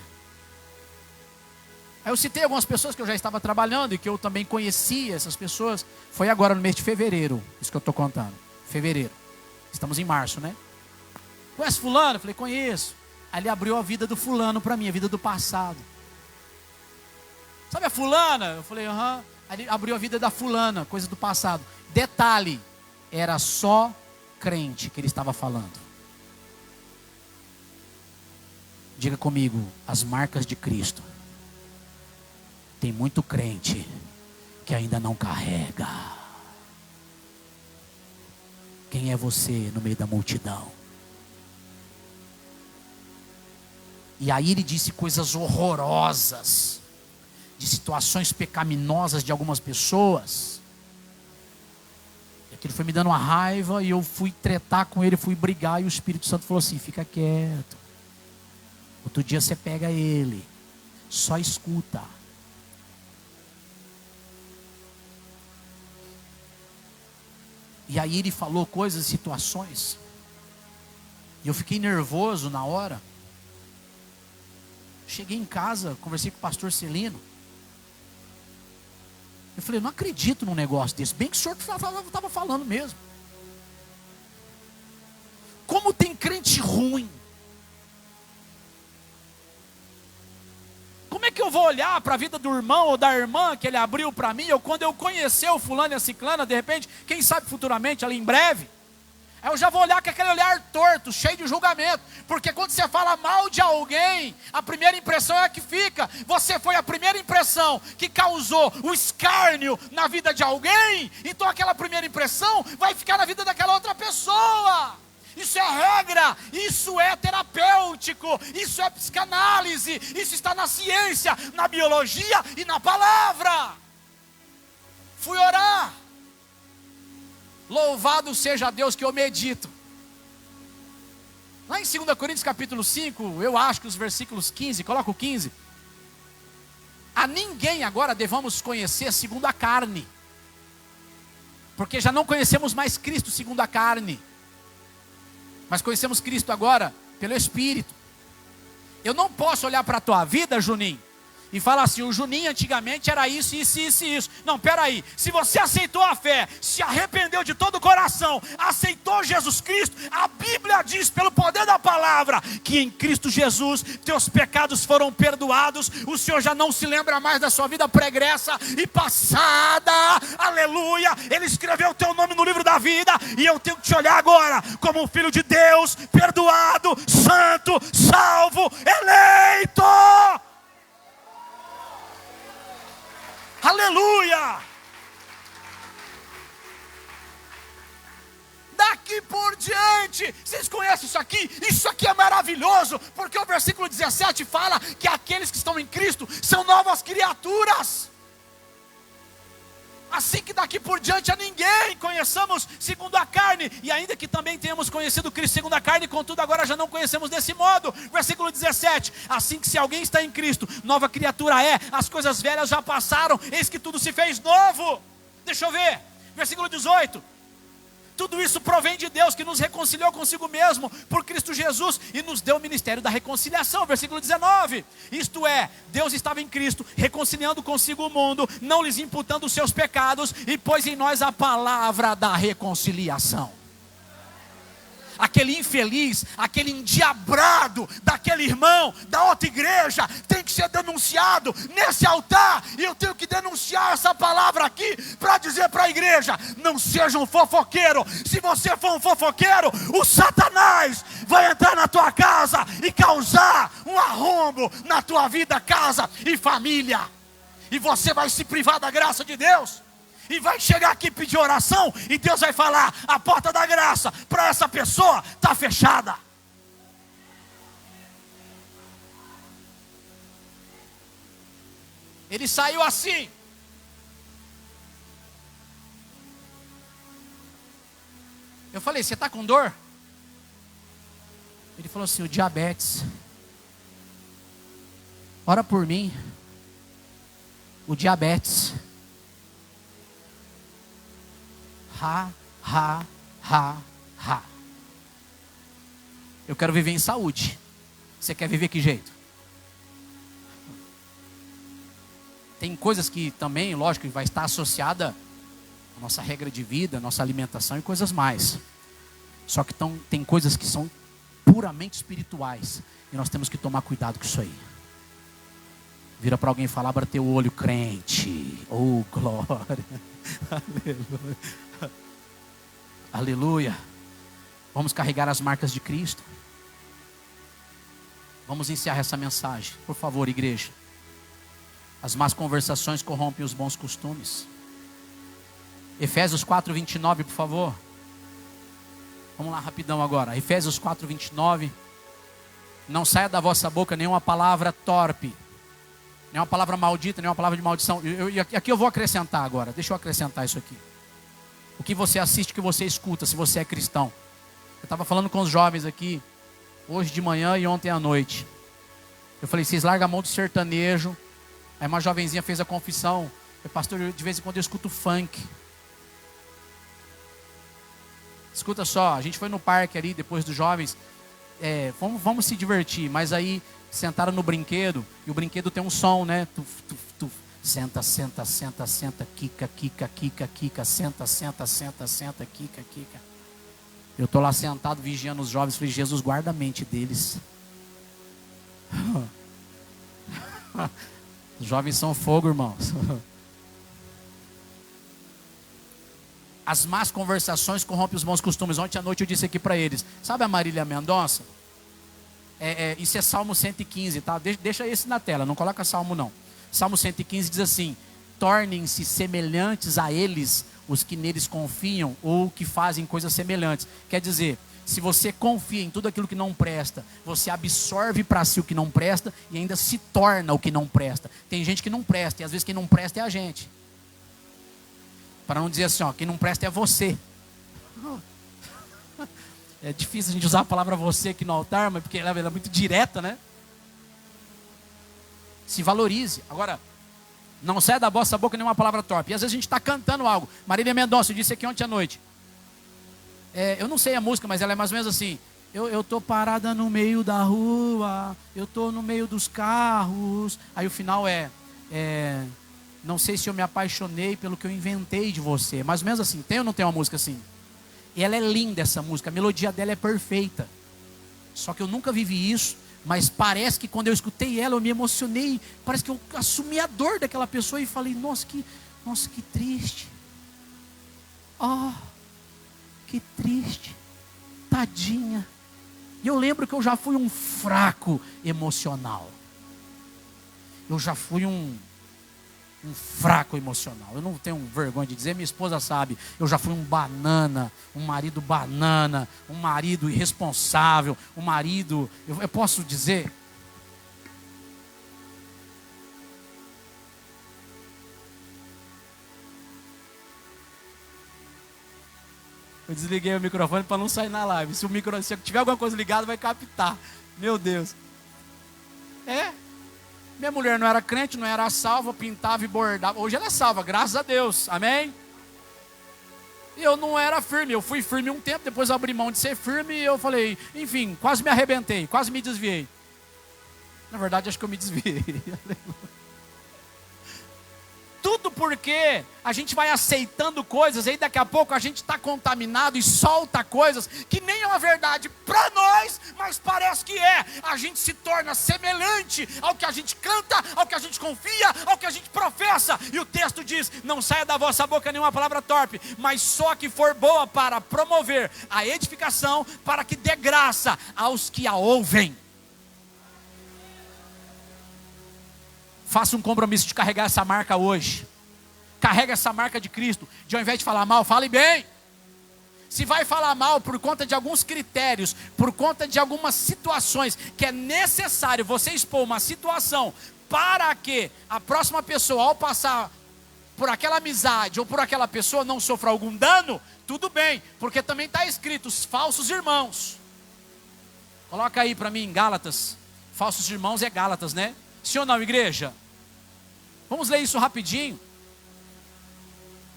Aí eu citei algumas pessoas que eu já estava trabalhando e que eu também conhecia essas pessoas. Foi agora no mês de fevereiro, isso que eu estou contando. Fevereiro. Estamos em março, né? Conhece fulano? Eu falei, conheço. Aí ele abriu a vida do fulano para mim, a vida do passado. Sabe a fulana? Eu falei, aham. Aí ele abriu a vida da fulana, coisa do passado. Detalhe, era só crente que ele estava falando. Diga comigo, as marcas de Cristo. Tem muito crente que ainda não carrega. Quem é você no meio da multidão? E aí ele disse coisas horrorosas, de situações pecaminosas de algumas pessoas. E aquilo foi me dando uma raiva, e eu fui tretar com ele, fui brigar, e o Espírito Santo falou assim, fica quieto. Outro dia você pega ele, só escuta. E aí ele falou coisas, situações, e eu fiquei nervoso na hora. Cheguei em casa, conversei com o pastor Celino. Eu falei, não acredito num negócio desse. Bem que o senhor estava falando mesmo. Como tem crente ruim. Como é que eu vou olhar para a vida do irmão ou da irmã que ele abriu para mim, ou quando eu conhecer o fulano e a ciclana, de repente, quem sabe futuramente, ali em breve, Aí eu já vou olhar com aquele olhar torto, cheio de julgamento. Porque quando você fala mal de alguém, a primeira impressão é a que fica. Você foi a primeira impressão que causou o escárnio na vida de alguém. Então aquela primeira impressão vai ficar na vida daquela outra pessoa. Isso é regra, isso é terapêutico, isso é psicanálise, isso está na ciência, na biologia e na palavra. Fui orar. Louvado seja Deus que eu medito. Lá em 2 Coríntios capítulo 5, eu acho que os versículos 15, coloca o 15. A ninguém agora devamos conhecer segundo a carne, porque já não conhecemos mais Cristo segundo a carne, mas conhecemos Cristo agora pelo Espírito. Eu não posso olhar para a tua vida, Juninho, e falar assim, o Juninho antigamente era isso, isso, isso e isso. Não, peraí, se você aceitou a fé, se arrependeu de todo o coração, aceitou Jesus Cristo, a Bíblia diz pelo poder da palavra, que em Cristo Jesus, teus pecados foram perdoados, o Senhor já não se lembra mais da sua vida pregressa e passada, aleluia, Ele escreveu o teu nome no livro da vida, e eu tenho que te olhar agora, como um filho de Deus, perdoado, santo, salvo, eleito. Aleluia! Daqui por diante, vocês conhecem isso aqui? Isso aqui é maravilhoso, porque o versículo 17 fala que aqueles que estão em Cristo são novas criaturas. Assim que daqui por diante a ninguém conheçamos segundo a carne, e ainda que também tenhamos conhecido Cristo segundo a carne, contudo agora já não conhecemos desse modo. Versículo 17, assim que se alguém está em Cristo, nova criatura é, as coisas velhas já passaram, eis que tudo se fez novo. Deixa eu ver, versículo 18, tudo isso provém de Deus, que nos reconciliou consigo mesmo, por Cristo Jesus, e nos deu o ministério da reconciliação. Versículo 19, isto é, Deus estava em Cristo, reconciliando consigo o mundo, não lhes imputando os seus pecados, e pôs em nós a palavra da reconciliação. Aquele infeliz, aquele endiabrado daquele irmão, da outra igreja, tem que ser denunciado nesse altar, e eu tenho que denunciar essa palavra aqui, para dizer para a igreja, não seja um fofoqueiro. Se você for um fofoqueiro, o Satanás vai entrar na tua casa, e causar um arrombo na tua vida, casa e família, e você vai se privar da graça de Deus. E vai chegar aqui pedir oração, e Deus vai falar, a porta da graça para essa pessoa está fechada. Ele saiu assim. Eu falei, você está com dor? Ele falou assim, o diabetes. Ora por mim. O diabetes. Eu quero viver em saúde. Você quer viver que jeito? Tem coisas que também, lógico, vai estar associada à nossa regra de vida, à nossa alimentação e coisas mais. Só que tem coisas que são puramente espirituais, e nós temos que tomar cuidado com isso aí. Vira para alguém e fala, abra teu olho, crente. Oh, glória. Aleluia. Aleluia. Vamos carregar as marcas de Cristo. Vamos encerrar essa mensagem. Por favor, igreja. As más conversações corrompem os bons costumes. Efésios 4:29, por favor. Vamos lá rapidão agora. Efésios 4:29. Não saia da vossa boca nenhuma palavra torpe, nenhuma palavra maldita, nenhuma palavra de maldição. Aqui eu vou acrescentar agora. Deixa eu acrescentar isso aqui. O que você assiste, o que você escuta, se você é cristão. Eu estava falando com os jovens aqui, hoje de manhã e ontem à noite. Eu falei, vocês largam a mão do sertanejo. Aí uma jovenzinha fez a confissão. Eu falei, pastor, de vez em quando eu escuto funk. Escuta só, a gente foi no parque ali, depois dos jovens. Vamos se divertir, mas aí sentaram no brinquedo, e o brinquedo tem um som, né? Tuf, tuf, tuf. Senta, senta, senta, senta, quica, quica, quica, quica, senta, senta, senta, senta, quica, quica. Eu estou lá sentado vigiando os jovens, falei, Jesus, guarda a mente deles. Os jovens são fogo, irmãos. As más conversações corrompem os bons costumes. Ontem à noite eu disse aqui para eles. Sabe a Marília Mendonça? Isso é Salmo 115, tá? Deixa esse na tela, não coloca Salmo não. Salmo 115 diz assim: tornem-se semelhantes a eles os que neles confiam ou que fazem coisas semelhantes. Quer dizer, se você confia em tudo aquilo que não presta, você absorve para si o que não presta e ainda se torna o que não presta. Tem gente que não presta e às vezes quem não presta é a gente. Para não dizer assim, ó, quem não presta é você. É difícil a gente usar a palavra você aqui no altar, mas porque ela é muito direta, né? Se valorize. Agora, não saia da vossa boca nenhuma palavra torpe. E às vezes a gente está cantando algo. Marília Mendonça, eu disse aqui ontem à noite. Eu não sei a música, mas ela é mais ou menos assim. Eu tô parada no meio da rua, eu tô no meio dos carros. Aí o final não sei se eu me apaixonei pelo que eu inventei de você. Mais ou menos assim. Tem ou não tem uma música assim? E ela é linda, essa música, a melodia dela é perfeita. Só que eu nunca vivi isso, mas parece que quando eu escutei ela, eu me emocionei. Parece que eu assumi a dor daquela pessoa e falei, nossa, que triste. Que triste. Tadinha. E eu lembro que eu já fui um fraco emocional. Eu já fui um fraco emocional. Eu não tenho vergonha de dizer, minha esposa sabe. Eu já fui um banana, um marido banana, um marido irresponsável, um marido... Eu posso dizer... Eu desliguei o microfone para não sair na live. Se tiver alguma coisa ligada, vai captar. Meu Deus. Minha mulher não era crente, não era salva, pintava e bordava. Hoje ela é salva, graças a Deus, amém? E eu não era firme, eu fui firme um tempo, depois abri mão de ser firme e eu falei, enfim, quase me arrebentei, quase me desviei. Na verdade, acho que eu me desviei. Tudo porque a gente vai aceitando coisas, aí daqui a pouco a gente está contaminado e solta coisas que nem é uma verdade para nós, mas parece que é. A gente se torna semelhante ao que a gente canta, ao que a gente confia, ao que a gente professa. E o texto diz, não saia da vossa boca nenhuma palavra torpe, mas só que for boa para promover a edificação, para que dê graça aos que a ouvem. Faça um compromisso de carregar essa marca hoje. Carrega essa marca de Cristo. De ao invés de falar mal, fale bem. Se vai falar mal por conta de alguns critérios, por conta de algumas situações, que é necessário você expor uma situação para que a próxima pessoa, ao passar por aquela amizade ou por aquela pessoa, não sofra algum dano, tudo bem. Porque também está escrito, os falsos irmãos. Coloca aí para mim em Gálatas. Falsos irmãos é Gálatas, né? Sim ou não, igreja? Vamos ler isso rapidinho.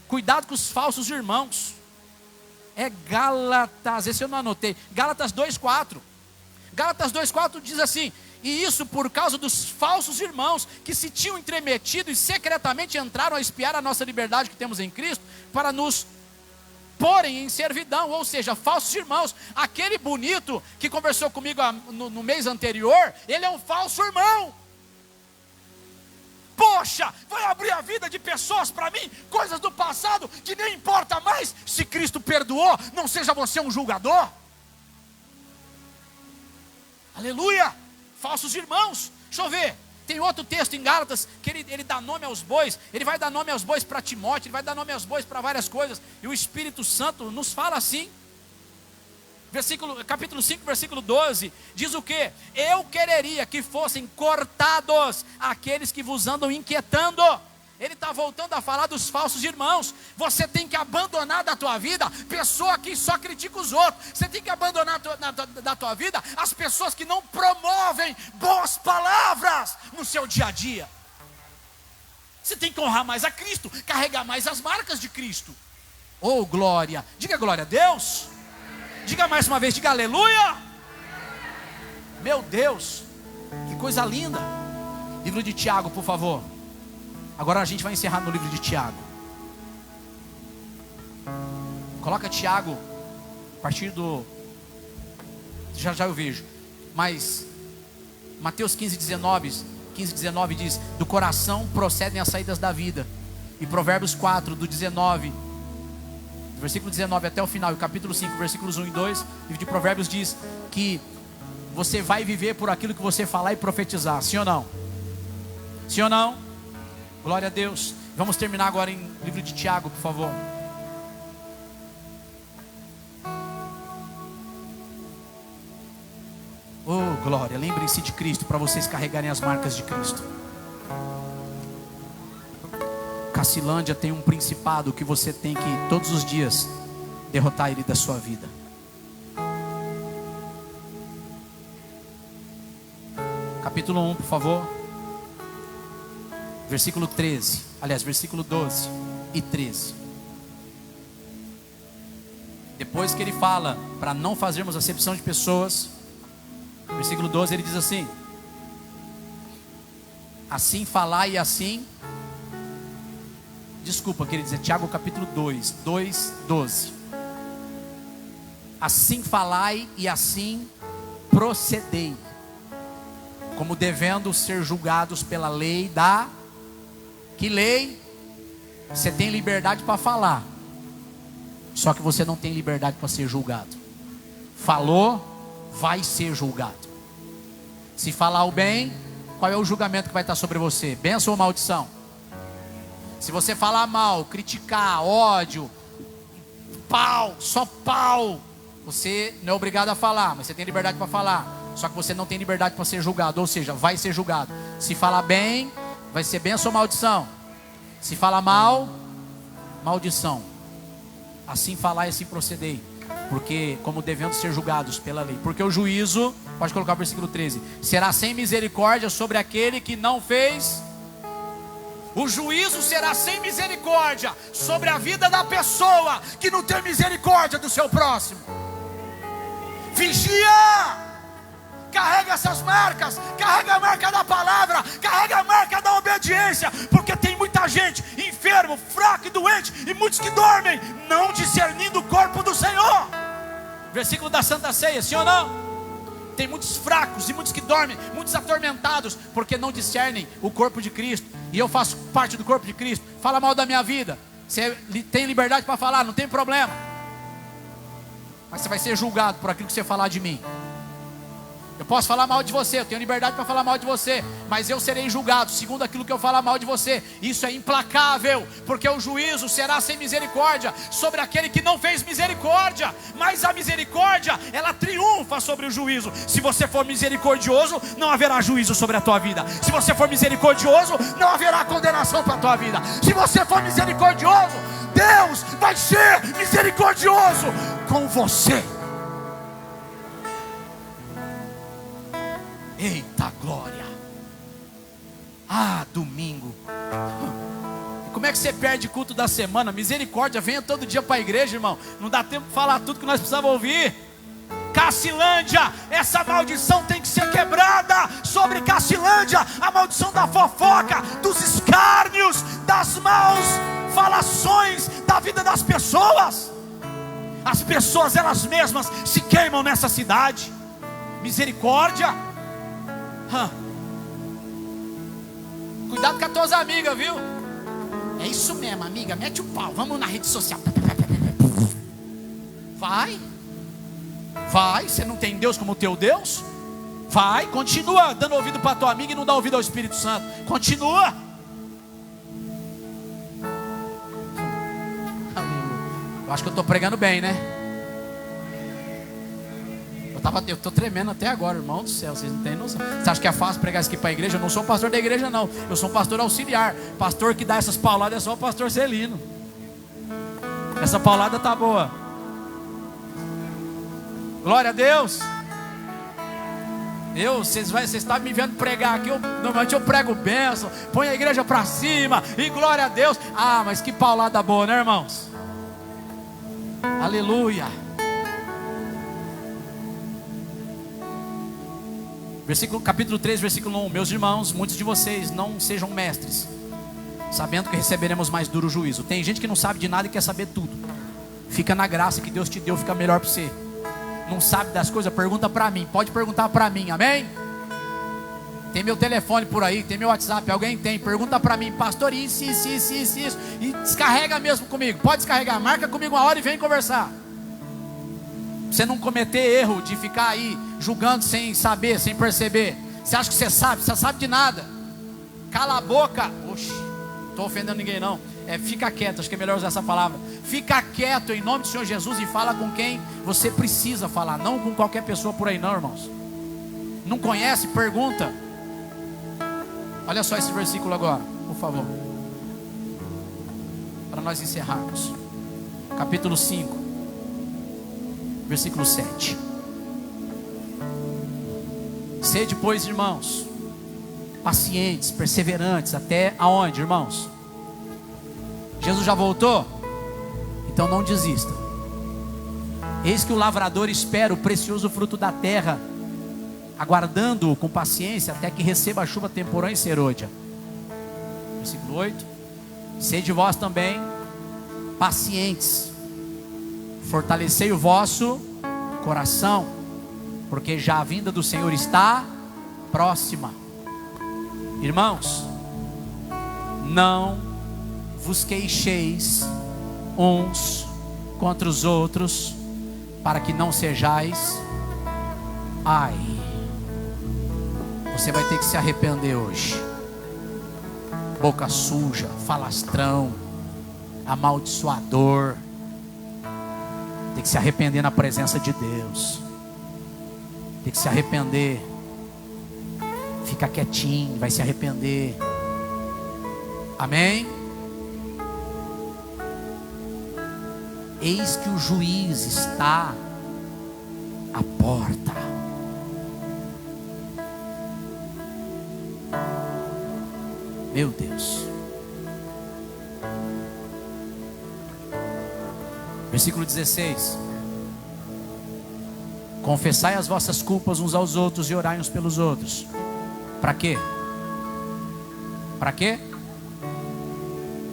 Cuidado com os falsos irmãos. É Gálatas, esse eu não anotei. Gálatas 2,4. Gálatas 2,4 diz assim: e isso por causa dos falsos irmãos, que se tinham entremetido e secretamente entraram a espiar a nossa liberdade que temos em Cristo, para nos porem em servidão. Ou seja, falsos irmãos. Aquele bonito que conversou comigo no mês anterior, ele é um falso irmão. Poxa, vai abrir a vida de pessoas para mim, coisas do passado que nem importa mais. Se Cristo perdoou, não seja você um julgador. Aleluia. Falsos irmãos. Deixa eu ver, tem outro texto em Gálatas que ele dá nome aos bois. Ele vai dar nome aos bois para Timóteo, ele vai dar nome aos bois para várias coisas. E o Espírito Santo nos fala assim. Capítulo 5, versículo 12, diz o quê? Eu quereria que fossem cortados aqueles que vos andam inquietando. Ele está voltando a falar dos falsos irmãos. Você tem que abandonar da tua vida pessoa que só critica os outros. Você tem que abandonar da tua vida as pessoas que não promovem boas palavras no seu dia a dia. Você tem que honrar mais a Cristo, carregar mais as marcas de Cristo. Oh, glória! Diga glória a Deus. Diga mais uma vez, diga aleluia. Meu Deus, que coisa linda. Livro de Tiago, por favor. Agora a gente vai encerrar no livro de Tiago. Coloca Tiago a partir do... Já eu vejo. Mas Mateus 15:19 diz: do coração procedem as saídas da vida. E Provérbios 4, do 19, versículo 19 até o final, e capítulo 5, versículos 1 e 2, o livro de Provérbios diz que você vai viver por aquilo que você falar e profetizar, sim ou não? Sim ou não? Glória a Deus. Vamos terminar agora em livro de Tiago, por favor. Oh, glória, lembrem-se de Cristo para vocês carregarem as marcas de Cristo. Cacilândia tem um principado que você tem que todos os dias derrotar ele da sua vida. Capítulo 1, por favor. Versículo 13. Aliás, versículo 12 e 13. Depois que ele fala para não fazermos acepção de pessoas, versículo 12 ele diz assim: assim falai e assim. Desculpa, queria dizer, Tiago capítulo 2, 12. Assim falai e assim procedei, como devendo ser julgados pela lei da... Que lei? Você tem liberdade para falar, só que você não tem liberdade para ser julgado. Falou, vai ser julgado. Se falar o bem, qual é o julgamento que vai estar sobre você? Bênção ou maldição? Se você falar mal, criticar, ódio, pau, só pau, você não é obrigado a falar, mas você tem liberdade para falar. Só que você não tem liberdade para ser julgado, ou seja, vai ser julgado. Se falar bem, vai ser bênção ou maldição? Se falar mal, maldição. Assim falar e assim procedei, porque como devendo ser julgados pela lei. Porque o juízo, pode colocar o versículo 13, será sem misericórdia sobre aquele que não fez. O juízo será sem misericórdia sobre a vida da pessoa que não tem misericórdia do seu próximo. Vigia! Carrega essas marcas, carrega a marca da palavra, carrega a marca da obediência, porque tem muita gente enfermo, fraco e doente, e muitos que dormem, não discernindo o corpo do Senhor. Versículo da Santa Ceia, sim ou não? Tem muitos fracos e muitos que dormem, muitos atormentados, porque não discernem o corpo de Cristo. E eu faço parte do corpo de Cristo. Fala mal da minha vida, você tem liberdade para falar, não tem problema, mas você vai ser julgado por aquilo que você falar de mim. Eu posso falar mal de você, eu tenho liberdade para falar mal de você, mas eu serei julgado segundo aquilo que eu falar mal de você. Isso é implacável, porque o juízo será sem misericórdia sobre aquele que não fez misericórdia. Mas a misericórdia, ela triunfa sobre o juízo. Se você for misericordioso, não haverá juízo sobre a tua vida. Se você for misericordioso, não haverá condenação para a tua vida. Se você for misericordioso, Deus vai ser misericordioso com você. Eita glória! Ah, domingo. Como é que você perde culto da semana? Misericórdia, venha todo dia para a igreja, irmão. Não dá tempo de falar tudo que nós precisamos ouvir. Cacilândia, essa maldição tem que ser quebrada sobre Cacilândia. A maldição da fofoca, dos escárnios, das maus falações da vida das pessoas. As pessoas elas mesmas se queimam nessa cidade. Misericórdia. Cuidado com as tuas amigas, viu? É isso mesmo, amiga, mete o pau, vamos na rede social. Vai, você não tem Deus como teu Deus? Vai, continua dando ouvido para tua amiga e não dá ouvido ao Espírito Santo. Continua. Eu acho que eu estou pregando bem, né? Eu estou tremendo até agora, irmão do céu, vocês não têm noção. Você acha que é fácil pregar isso aqui para a igreja? Eu não sou um pastor da igreja não, eu sou um pastor auxiliar. Pastor que dá essas pauladas é só o pastor Celino. Essa paulada tá boa. Glória a Deus. Vocês estão me vendo pregar aqui, normalmente eu prego bênção, põe a igreja para cima, e glória a Deus. Ah, mas que paulada boa, né, irmãos? Aleluia. Capítulo 3, versículo 1. Meus irmãos, muitos de vocês não sejam mestres, sabendo que receberemos mais duro juízo. Tem gente que não sabe de nada e quer saber tudo. Fica na graça que Deus te deu, fica melhor para você. Não sabe das coisas, pergunta para mim. Pode perguntar para mim, amém? Tem meu telefone por aí, tem meu WhatsApp, alguém tem, pergunta para mim, pastor, isso, e descarrega mesmo comigo, pode descarregar, marca comigo uma hora e vem conversar. Você não cometer erro de ficar aí julgando sem saber, sem perceber. Você acha que você sabe de nada. Cala a boca. Oxi, não estou ofendendo ninguém não. Fica quieto, acho que é melhor usar essa palavra. Fica quieto em nome do Senhor Jesus e fala com quem você precisa falar, não com qualquer pessoa por aí não, irmãos. Não conhece? Pergunta. Olha só esse versículo agora, por favor, para nós encerrarmos. Capítulo 5, versículo 7. Sede, pois, irmãos, pacientes, perseverantes, até aonde, irmãos? Jesus já voltou? Então não desista. Eis que o lavrador espera o precioso fruto da terra, aguardando-o com paciência até que receba a chuva temporã e serôdia. Versículo 8. Sede vós também pacientes, fortalecei o vosso coração, porque já a vinda do Senhor está próxima. Irmãos, não vos queixeis uns contra os outros, para que não sejais Você vai ter que se arrepender hoje. Boca suja, falastrão, amaldiçoador. Tem que se arrepender na presença de Deus. Tem que se arrepender. Fica quietinho, vai se arrepender. Amém? Eis que o juiz está à porta. Meu Deus. Versículo 16. Confessai as vossas culpas uns aos outros e orai uns pelos outros. Para quê? Para quê?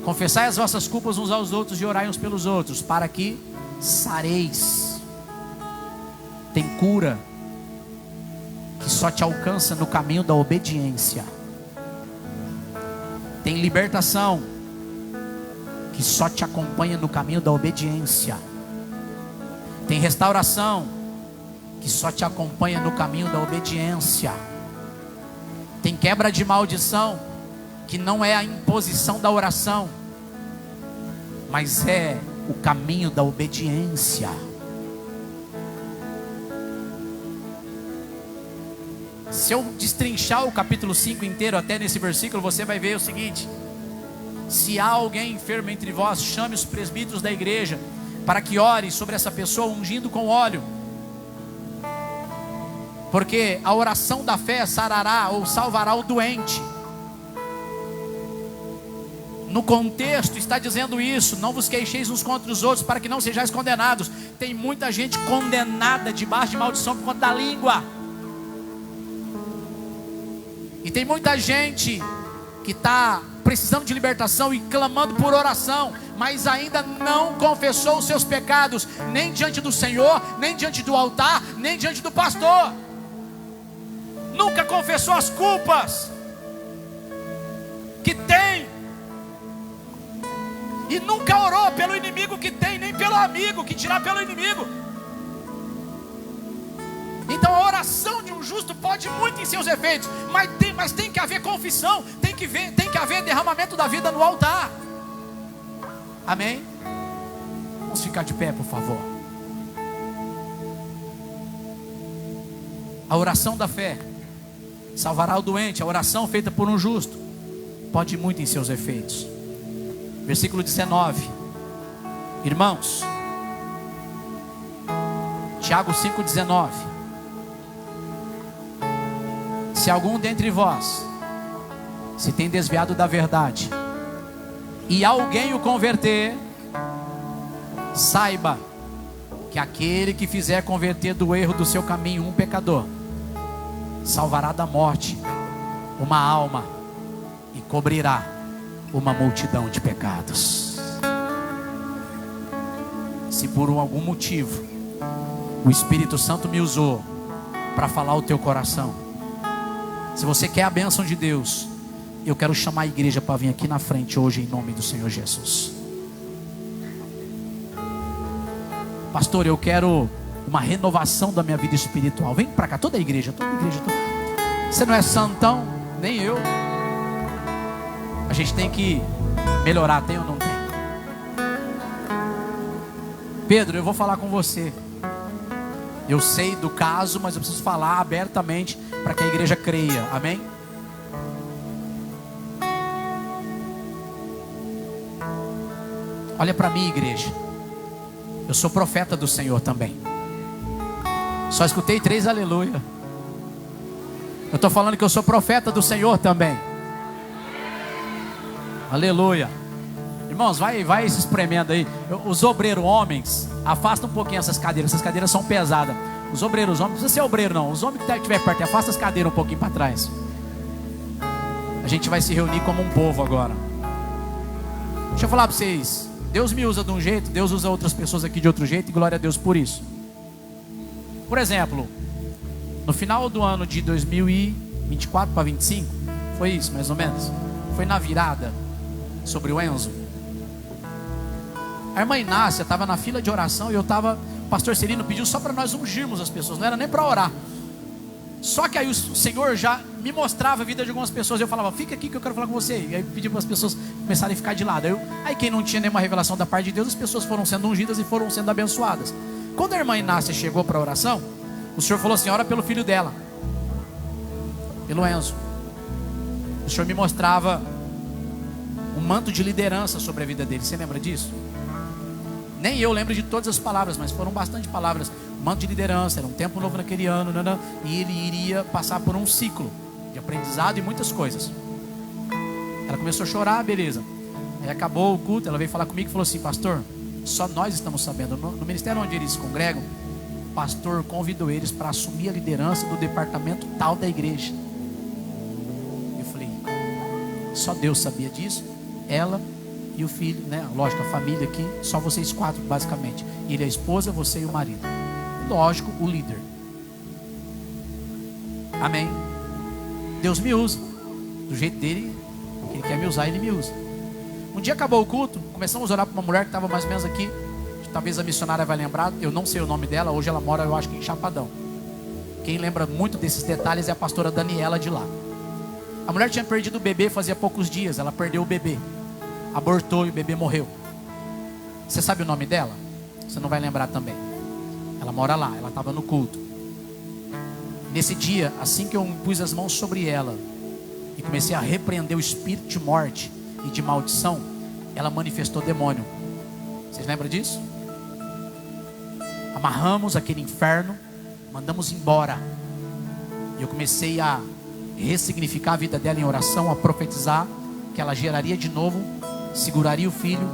Confessai as vossas culpas uns aos outros e orai uns pelos outros, para que sareis. Tem cura que só te alcança no caminho da obediência. Tem libertação que só te acompanha no caminho da obediência. Tem restauração que só te acompanha no caminho da obediência. Tem quebra de maldição que não é a imposição da oração, mas é o caminho da obediência. Se eu destrinchar o capítulo 5 inteiro até nesse versículo, você vai ver o seguinte: se há alguém enfermo entre vós, chame os presbíteros da igreja, para que ore sobre essa pessoa, ungindo com óleo. Porque a oração da fé sarará ou salvará o doente. No contexto está dizendo isso: não vos queixeis uns contra os outros, para que não sejais condenados. Tem muita gente condenada debaixo de maldição por conta da língua. E tem muita gente que está precisando de libertação e clamando por oração, mas ainda não confessou os seus pecados, nem diante do Senhor, nem diante do altar, nem diante do pastor. Nunca confessou as culpas que tem, e nunca orou pelo inimigo que tem, nem pelo amigo que tirar pelo inimigo. Então a oração de um justo pode muito em seus efeitos, mas tem que haver confissão, tem que haver derramamento da vida no altar. Amém? Vamos ficar de pé, por favor. A oração da fé salvará o doente. A oração feita por um justo pode muito em seus efeitos. Versículo 19. Irmãos, Tiago 5,19. Se algum dentre vós se tem desviado da verdade, e alguém o converter, saiba que aquele que fizer converter do erro do seu caminho um pecador, salvará da morte uma alma e cobrirá uma multidão de pecados. Se por algum motivo o Espírito Santo me usou para falar o teu coração, Se você quer a bênção de Deus, eu quero chamar a igreja para vir aqui na frente hoje, em nome do Senhor Jesus. Pastor, eu quero uma renovação da minha vida espiritual. Vem para cá, toda a igreja. Você não é santão, nem eu. A gente tem que melhorar, tem ou não tem? Pedro, eu vou falar com você. Eu sei do caso, mas eu preciso falar abertamente para que a igreja creia, amém? Olha para mim, igreja. Eu sou profeta do Senhor também. Só escutei 3 aleluia. Eu estou falando que eu sou profeta do Senhor também. Aleluia. Irmãos, vai se espremendo aí. Os obreiros homens, afasta um pouquinho essas cadeiras são pesadas. Os obreiros homens, não precisa ser obreiro não. Os homens que estiver perto, afasta as cadeiras um pouquinho para trás. A gente vai se reunir como um povo agora. Deixa eu falar para vocês. Deus me usa de um jeito, Deus usa outras pessoas aqui de outro jeito, e glória a Deus por isso. Por exemplo, no final do ano de 2024 para 25, foi isso mais ou menos. Foi na virada sobre o Enzo. A irmã Inácia estava na fila de oração e eu estava. O pastor Celino pediu só para nós ungirmos as pessoas, não era nem para orar. Só que aí o Senhor já me mostrava a vida de algumas pessoas. Eu falava, fica aqui que eu quero falar com você. E aí pedi para as pessoas começarem a ficar de lado. Aí quem não tinha nenhuma revelação da parte de Deus, as pessoas foram sendo ungidas e foram sendo abençoadas. Quando a irmã Inácia chegou para a oração, o Senhor falou assim, ora pelo filho dela, pelo Enzo. O Senhor me mostrava um manto de liderança sobre a vida dele. Você lembra disso? Nem eu lembro de todas as palavras, mas foram bastante palavras. Manto de liderança, era um tempo novo naquele ano, e ele iria passar por um ciclo de aprendizado e muitas coisas. Ela começou a chorar, beleza. Aí acabou o culto, ela veio falar comigo e falou assim, pastor, só nós estamos sabendo, no ministério onde eles se congregam, o pastor convidou eles para assumir a liderança do departamento tal da igreja. Eu falei, só Deus sabia disso, ela e o filho, né? Lógico, a família aqui, só vocês 4 basicamente. Ele, a esposa, você e o marido. Lógico, o líder. Amém. Deus me usa do jeito dele, que ele quer me usar, ele me usa. Um dia acabou o culto, começamos a orar para uma mulher que estava mais ou menos aqui. Talvez a missionária vai lembrar, eu não sei o nome dela. Hoje ela mora, eu acho que em Chapadão. Quem lembra muito desses detalhes é a pastora Daniela de lá. A mulher tinha perdido o bebê fazia poucos dias. Ela perdeu o bebê, abortou e o bebê morreu. Você sabe o nome dela? Você não vai lembrar também. Ela mora lá, ela estava no culto. Nesse dia, assim que eu pus as mãos sobre ela e comecei a repreender o espírito de morte e de maldição, ela manifestou demônio. Vocês lembram disso? Amarramos aquele inferno, mandamos embora. E eu comecei a ressignificar a vida dela em oração, a profetizar que ela geraria de novo, seguraria o filho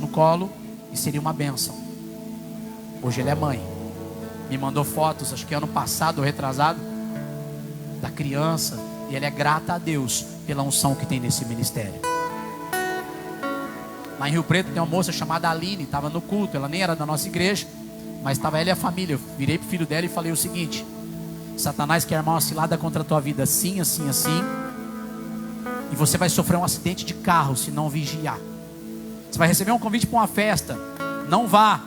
no colo e seria uma bênção. Hoje ela é mãe. Me mandou fotos, acho que ano passado ou retrasado, da criança. E ela é grata a Deus pela unção que tem nesse ministério. Lá em Rio Preto tem uma moça chamada Aline, estava no culto. Ela nem era da nossa igreja, mas estava ela e a família. Eu virei para o filho dela e falei o seguinte: Satanás quer armar uma cilada contra a tua vida, assim, assim, assim, e você vai sofrer um acidente de carro se não vigiar. Você vai receber um convite para uma festa, não vá.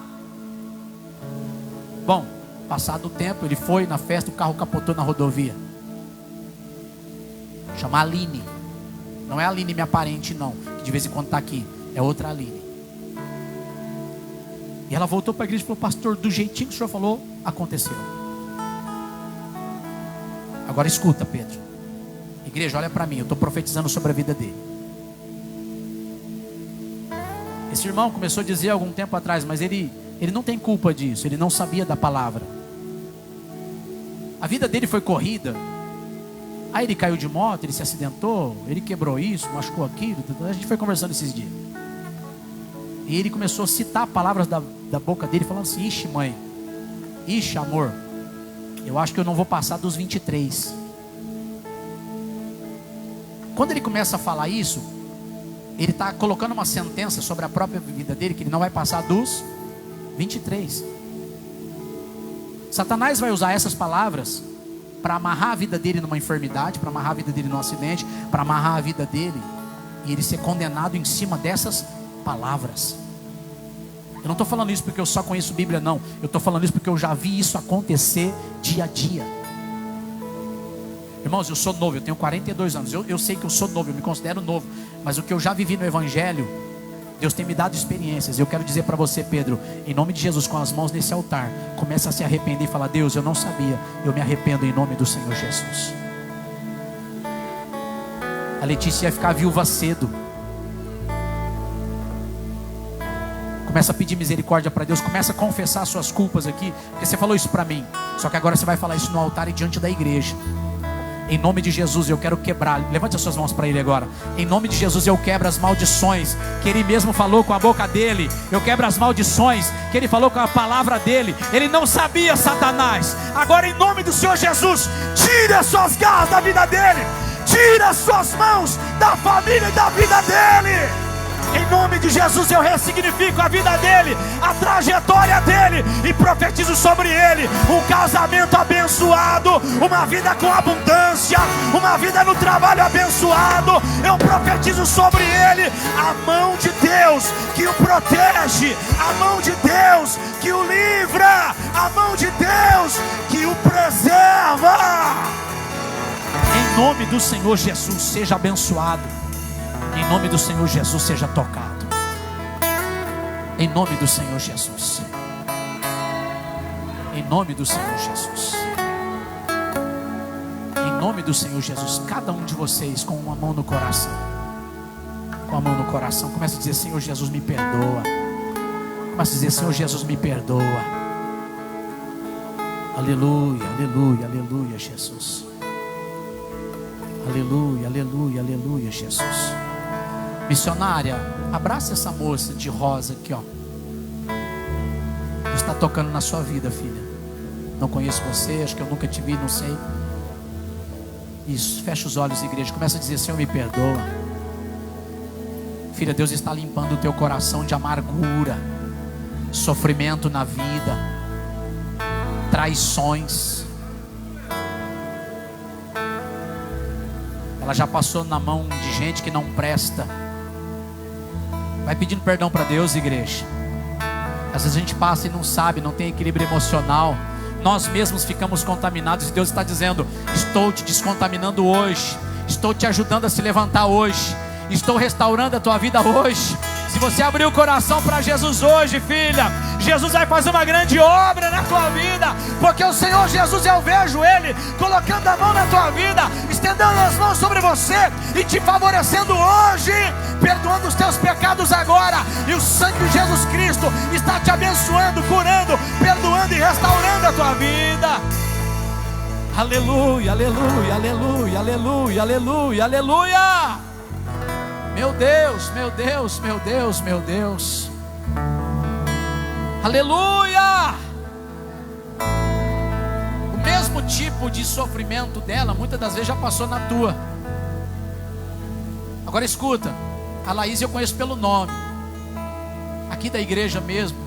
Bom, passado o tempo, ele foi na festa, o carro capotou na rodovia. Chama Aline. Não é a Aline minha parente não, que de vez em quando está aqui. É outra Aline. E ela voltou para a igreja e falou: pastor, do jeitinho que o senhor falou, aconteceu. Agora escuta, Pedro. Igreja, olha para mim, eu estou profetizando sobre a vida dele. Esse irmão começou a dizer algum tempo atrás, mas ele não tem culpa disso, ele não sabia da palavra. A vida dele foi corrida. Aí ele caiu de moto, ele se acidentou, ele quebrou isso, machucou aquilo. A gente foi conversando esses dias. E ele começou a citar palavras da boca dele, falando assim: ixi, mãe, ixi, amor, eu acho que eu não vou passar dos 23. Quando ele começa a falar isso, ele está colocando uma sentença sobre a própria vida dele, que ele não vai passar dos 23. Satanás vai usar essas palavras para amarrar a vida dele numa enfermidade, para amarrar a vida dele num acidente, para amarrar a vida dele e ele ser condenado em cima dessas palavras. Eu não estou falando isso porque eu só conheço Bíblia, não. Eu estou falando isso porque eu já vi isso acontecer dia a dia. Irmãos, eu sou novo, eu tenho 42 anos. Eu sei que eu sou novo, eu me considero novo. Mas o que eu já vivi no Evangelho, Deus tem me dado experiências. Eu quero dizer para você, Pedro, em nome de Jesus, com as mãos nesse altar, começa a se arrepender e falar: Deus, eu não sabia, eu me arrependo em nome do Senhor Jesus. A Letícia ia ficar viúva cedo. Começa a pedir misericórdia para Deus. Começa a confessar suas culpas aqui, porque você falou isso para mim. Só que agora você vai falar isso no altar e diante da igreja. Em nome de Jesus eu quero quebrar. Levante as suas mãos para Ele agora. Em nome de Jesus eu quebro as maldições que Ele mesmo falou com a boca dele. Eu quebro as maldições que Ele falou com a palavra dele. Ele não sabia, Satanás. Agora em nome do Senhor Jesus, tira as suas garras da vida dele. Tira as suas mãos da família e da vida dele. Em nome de Jesus eu ressignifico a vida dele, a trajetória dele, e profetizo sobre ele um casamento abençoado, uma vida com abundância, uma vida no trabalho abençoado. Eu profetizo sobre ele a mão de Deus que o protege, a mão de Deus que o livra, a mão de Deus que o preserva. Em nome do Senhor Jesus, seja abençoado. Em nome do Senhor Jesus, seja tocado. Em nome do Senhor Jesus. Em nome do Senhor Jesus. Em nome do Senhor Jesus. Cada um de vocês com uma mão no coração. Com a mão no coração. Começa a dizer: Senhor Jesus, me perdoa. Começa a dizer: Senhor Jesus, me perdoa. Aleluia, aleluia, aleluia, Jesus. Aleluia, aleluia, aleluia, Jesus. Missionária, abraça essa moça de rosa aqui, ó. Deus está tocando na sua vida, filha. Não conheço você, acho que eu nunca te vi, não sei. Isso, fecha os olhos, igreja. Começa a dizer: Senhor, me perdoa. Filha, Deus está limpando o teu coração de amargura, sofrimento na vida, traições. Ela já passou na mão de gente que não presta. Vai pedindo perdão para Deus, igreja. Às vezes a gente passa e não sabe, não tem equilíbrio emocional. Nós mesmos ficamos contaminados. E Deus está dizendo: estou te descontaminando hoje. Estou te ajudando a se levantar hoje. Estou restaurando a tua vida hoje. Se você abrir o coração para Jesus hoje, filha, Jesus vai fazer uma grande obra na tua vida. Porque o Senhor Jesus, eu vejo Ele colocando a mão na tua vida, estendendo as mãos sobre você e te favorecendo hoje, perdoando os teus pecados agora. E o sangue de Jesus Cristo está te abençoando, curando, perdoando e restaurando a tua vida. Aleluia, aleluia, aleluia, aleluia, aleluia, aleluia. Meu Deus, meu Deus, meu Deus, meu Deus. Aleluia. O mesmo tipo de sofrimento dela, muitas das vezes já passou na tua. Agora escuta, a Laís eu conheço pelo nome, aqui da igreja mesmo.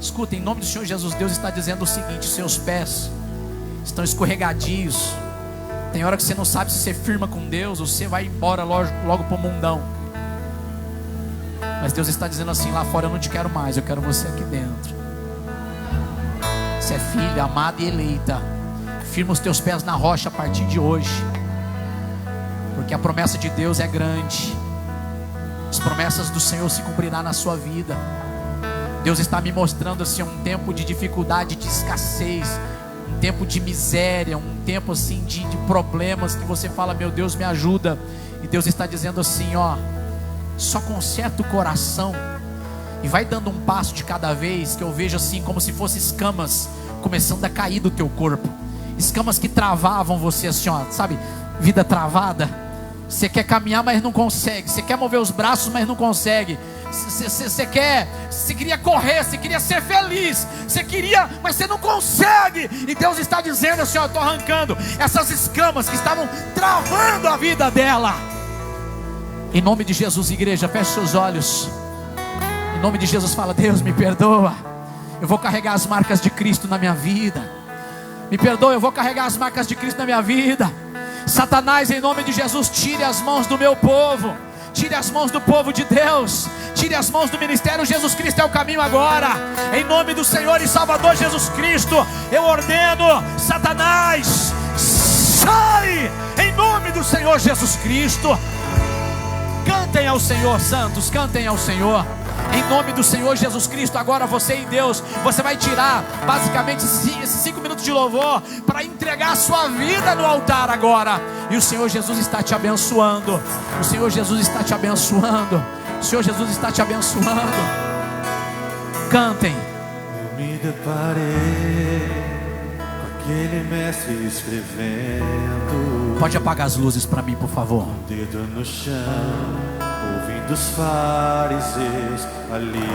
Escuta, em nome do Senhor Jesus, Deus está dizendo o seguinte: seus pés estão escorregadios. Tem hora que você não sabe se você firma com Deus ou você vai embora logo para o mundão. Mas Deus está dizendo assim: lá fora eu não te quero mais, eu quero você aqui dentro. Você é filha, amada e eleita. Firma os teus pés na rocha a partir de hoje. Porque a promessa de Deus é grande. As promessas do Senhor se cumprirão na sua vida. Deus está me mostrando assim um tempo de dificuldade, de escassez, um tempo de miséria, um tempo assim de problemas que você fala: meu Deus, me ajuda. E Deus está dizendo assim: ó, só conserta o coração e vai dando um passo de cada vez, que eu vejo assim como se fossem escamas começando a cair do teu corpo. Escamas que travavam você assim, ó, sabe, vida travada. Você quer caminhar, mas não consegue. Você quer mover os braços, mas não consegue. Você queria correr, você queria ser feliz, você queria, mas você não consegue. E Deus está dizendo assim: ó, eu estou arrancando essas escamas que estavam travando a vida dela. Em nome de Jesus, igreja, feche seus olhos. Em nome de Jesus, fala: Deus, me perdoa. Eu vou carregar as marcas de Cristo na minha vida. Me perdoe, eu vou carregar as marcas de Cristo na minha vida. Satanás, em nome de Jesus, tire as mãos do meu povo. Tire as mãos do povo de Deus. Tire as mãos do ministério. Jesus Cristo é o caminho agora. Em nome do Senhor e Salvador Jesus Cristo, eu ordeno: Satanás, sai! Em nome do Senhor Jesus Cristo. Cantem ao Senhor, santos, cantem ao Senhor. Em nome do Senhor Jesus Cristo, agora você e Deus, você vai tirar basicamente esses 5 minutos de louvor para entregar a sua vida no altar agora. E o Senhor Jesus está te abençoando. O Senhor Jesus está te abençoando. O Senhor Jesus está te abençoando. Cantem. Eu me deparei com aquele mestre escrevendo. Pode apagar as luzes para mim, por favor. Dedo no chão, ouvindo os fariseus ali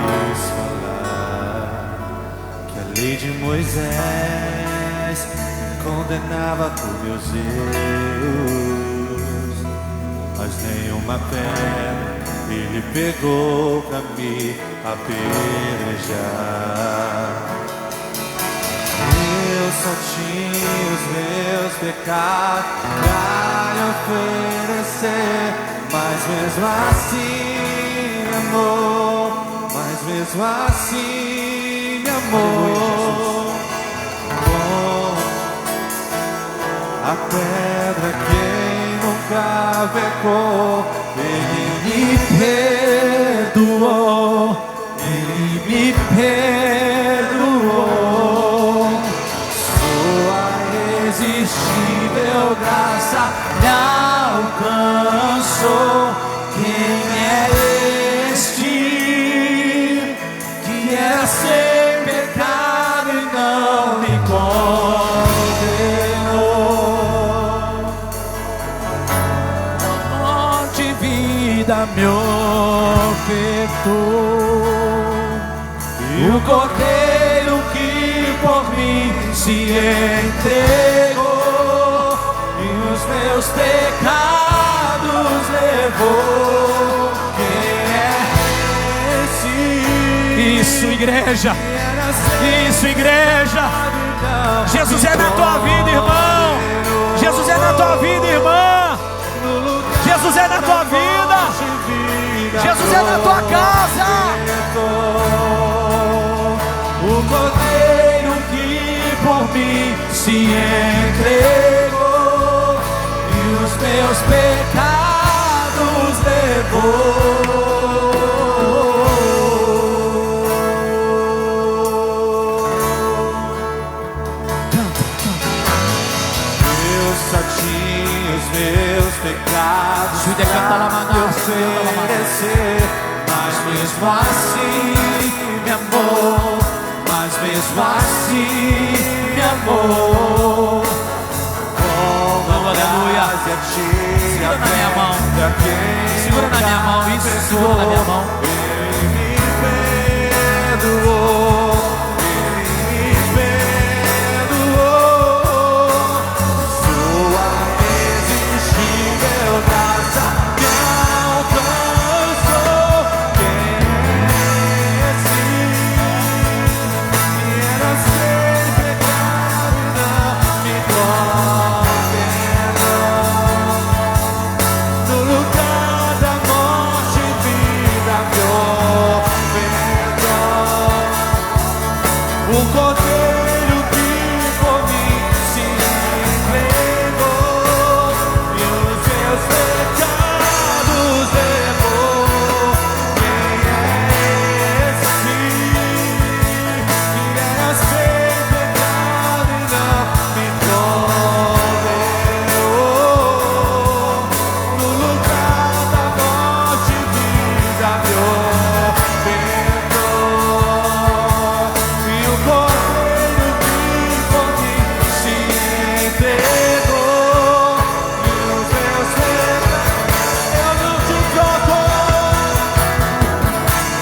falar que a lei de Moisés me condenava por meus erros, mas nenhuma pedra ele pegou pra me apedrejar. Eu só tinha os meus pecados pra lhe oferecer, mas mesmo assim me amou, mas mesmo assim me amou. Com a pedra quem nunca pecou, Ele me perdoou, Ele me perdoou. Sua irresistível graça me alcançou. Quem é este que era sem pecado e não me condenou? Onde vida me ofertou, e o Cordeiro que por mim se entregou, e os meus pecados levou. Quem é esse? Isso, igreja. Isso, igreja. Jesus é na tua vida, irmão. Jesus é na tua vida, irmã. Jesus é na tua vida. Jesus é na tua casa. O Cordeiro que por mim se entregou, e os meus pecados levou. Eu só tinha os meus pecados pra oferecer, mas mesmo assim me amou, mas mesmo assim me amou. Aleluia. Segura na minha mão. Segura na minha mão. Isso, segura na minha mão. Ele me perdoou, Ele me perdoou. Sua irresistível graça me alcançou. Quem é esse que era sem pecado e não me condenou? No lugar da morte, vida me ofertou. O Cordeiro que por mim se entregou, e os meus pecados levou. Quem é esse que era sem pecado e não me condenou? No lugar da morte, vida me ofertou. E o Cordeiro que por mim se entregou, e os meus pecados eu não te troco,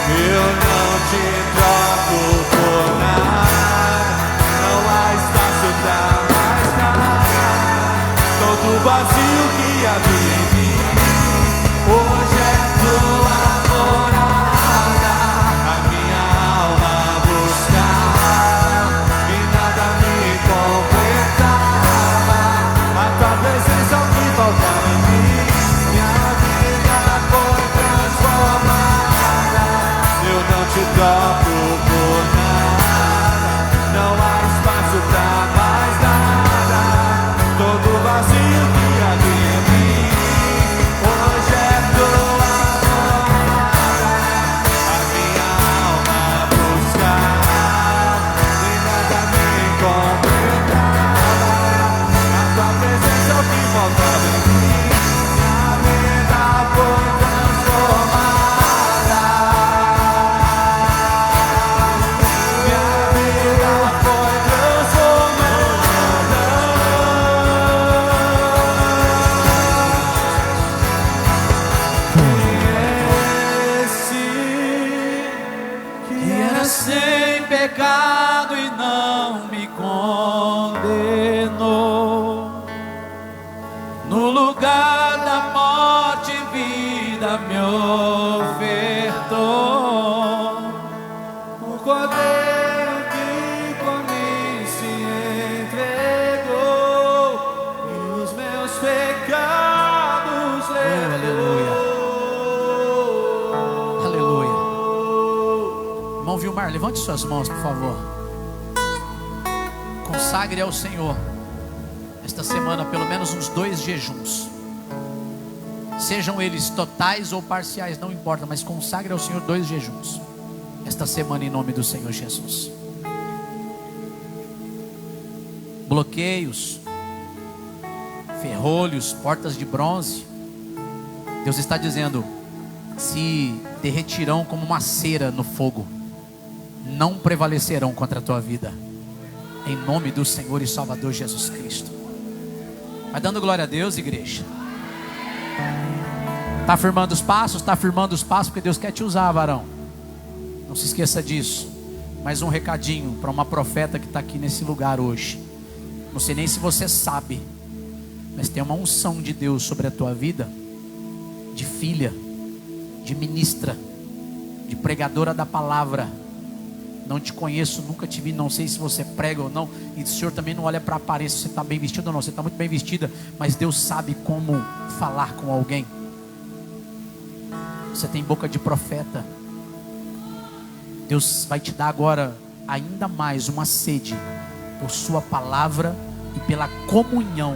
eu não te troco por nada. Não há espaço pra mais nada. Todo vazio que havia em mim hoje é tua morada. A minha alma buscar e nada me completar. Sem pecado e não me condenou, no lugar da morte vida me ofertou, o Cordeiro que por mim se entregou e os meus pecados levou. Irmão Vilmar, levante suas mãos, por favor. Consagre ao Senhor esta semana pelo menos uns 2 jejuns. Sejam eles totais ou parciais, não importa, mas consagre ao Senhor 2 jejuns esta semana em nome do Senhor Jesus. Bloqueios, ferrolhos, portas de bronze, Deus está dizendo, se derretirão como uma cera no fogo, não prevalecerão contra a tua vida, em nome do Senhor e Salvador Jesus Cristo. Vai dando glória a Deus, igreja. Está firmando os passos? Está firmando os passos, porque Deus quer te usar, varão. Não se esqueça disso. Mais um recadinho para uma profeta que está aqui nesse lugar hoje. Não sei nem se você sabe, mas tem uma unção de Deus sobre a tua vida, de filha, de ministra, de pregadora da palavra. Não te conheço, nunca te vi, não sei se você prega ou não. E o Senhor também não olha para a aparência, você está bem vestido ou não. Você está muito bem vestida, mas Deus sabe como falar com alguém. Você tem boca de profeta. Deus vai te dar agora ainda mais uma sede por sua palavra e pela comunhão.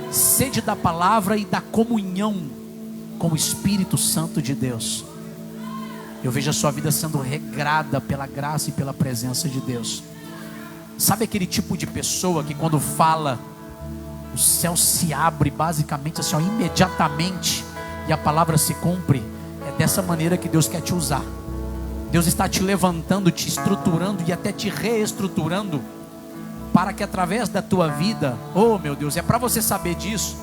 Sede da palavra e da comunhão com o Espírito Santo de Deus. Eu vejo a sua vida sendo regrada pela graça e pela presença de Deus. Sabe aquele tipo de pessoa que quando fala, o céu se abre basicamente assim, ó, imediatamente, e a palavra se cumpre? É dessa maneira que Deus quer te usar. Deus está te levantando, te estruturando e até te reestruturando, para que através da tua vida, oh meu Deus, é para você saber disso,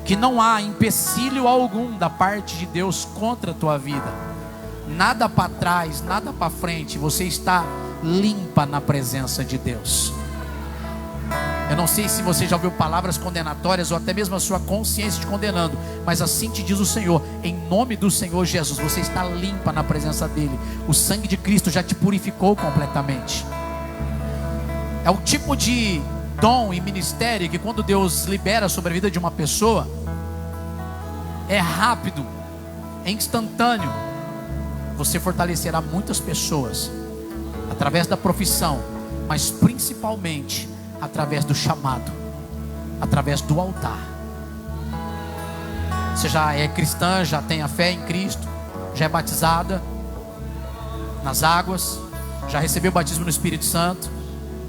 que não há empecilho algum da parte de Deus contra a tua vida. Nada para trás, nada para frente. Você está limpa na presença de Deus. Eu não sei se você já ouviu palavras condenatórias ou até mesmo a sua consciência te condenando, mas assim te diz o Senhor, em nome do Senhor Jesus, você está limpa na presença dEle. O sangue de Cristo já te purificou completamente. É o tipo de dom e ministério que quando Deus libera sobre a vida de uma pessoa, é rápido, é instantâneo. Você fortalecerá muitas pessoas através da profissão, mas principalmente através do chamado, através do altar. Você já é cristã, já tem a fé em Cristo, já é batizada nas águas, já recebeu o batismo no Espírito Santo,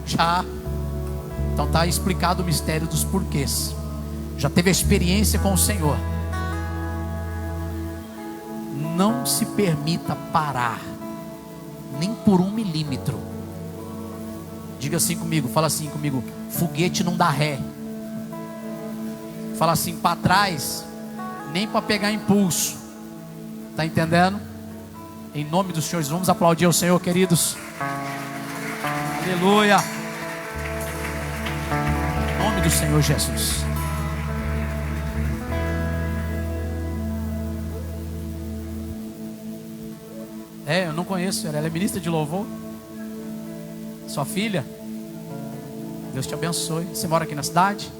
já. Então está explicado o mistério dos porquês. Já teve a experiência com o Senhor. Não se permita parar, nem por 1 milímetro. Diga assim comigo, fala assim comigo: foguete não dá ré. Fala assim, para trás, nem para pegar impulso. Está entendendo? Em nome dos senhores, vamos aplaudir ao Senhor, queridos. Aleluia. Em nome do Senhor Jesus. Eu não conheço ela. Ela é ministra de louvor. Sua filha. Deus te abençoe. Você mora aqui na cidade?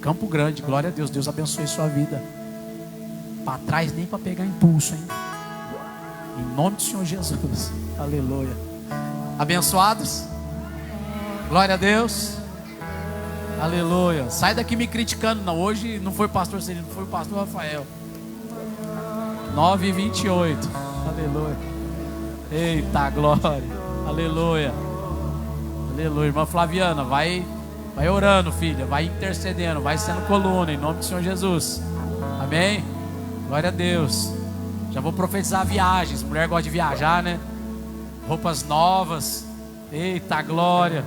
Campo Grande, glória a Deus. Deus abençoe sua vida. Para trás nem para pegar impulso, hein? Em nome do Senhor Jesus. Aleluia. Abençoados? Glória a Deus. Aleluia. Sai daqui me criticando. Não, hoje não foi o pastor Celino, foi o pastor Rafael. 9h28. Aleluia. Eita glória. Aleluia. Aleluia. Irmã Flaviana, vai Vai orando, filha. Vai intercedendo. Vai sendo coluna, em nome do Senhor Jesus. Amém? Glória a Deus. Já vou profetizar viagens. Mulher gosta de viajar, né? Roupas novas. Eita glória.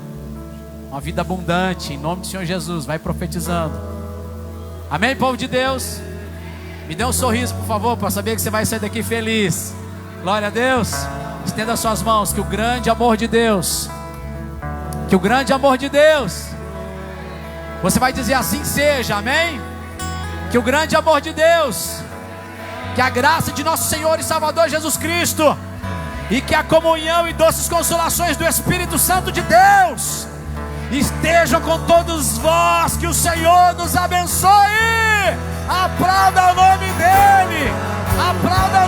Uma vida abundante, em nome do Senhor Jesus. Vai profetizando. Amém, povo de Deus? Me dê um sorriso, por favor, para saber que você vai sair daqui feliz. Glória a Deus. Estenda suas mãos. Que o grande amor de Deus, que o grande amor de Deus, você vai dizer assim seja, amém? Que o grande amor de Deus, que a graça de nosso Senhor e Salvador Jesus Cristo, e que a comunhão e doces consolações do Espírito Santo de Deus estejam com todos vós. Que o Senhor nos abençoe. Aplauda o nome dEle. Aplauda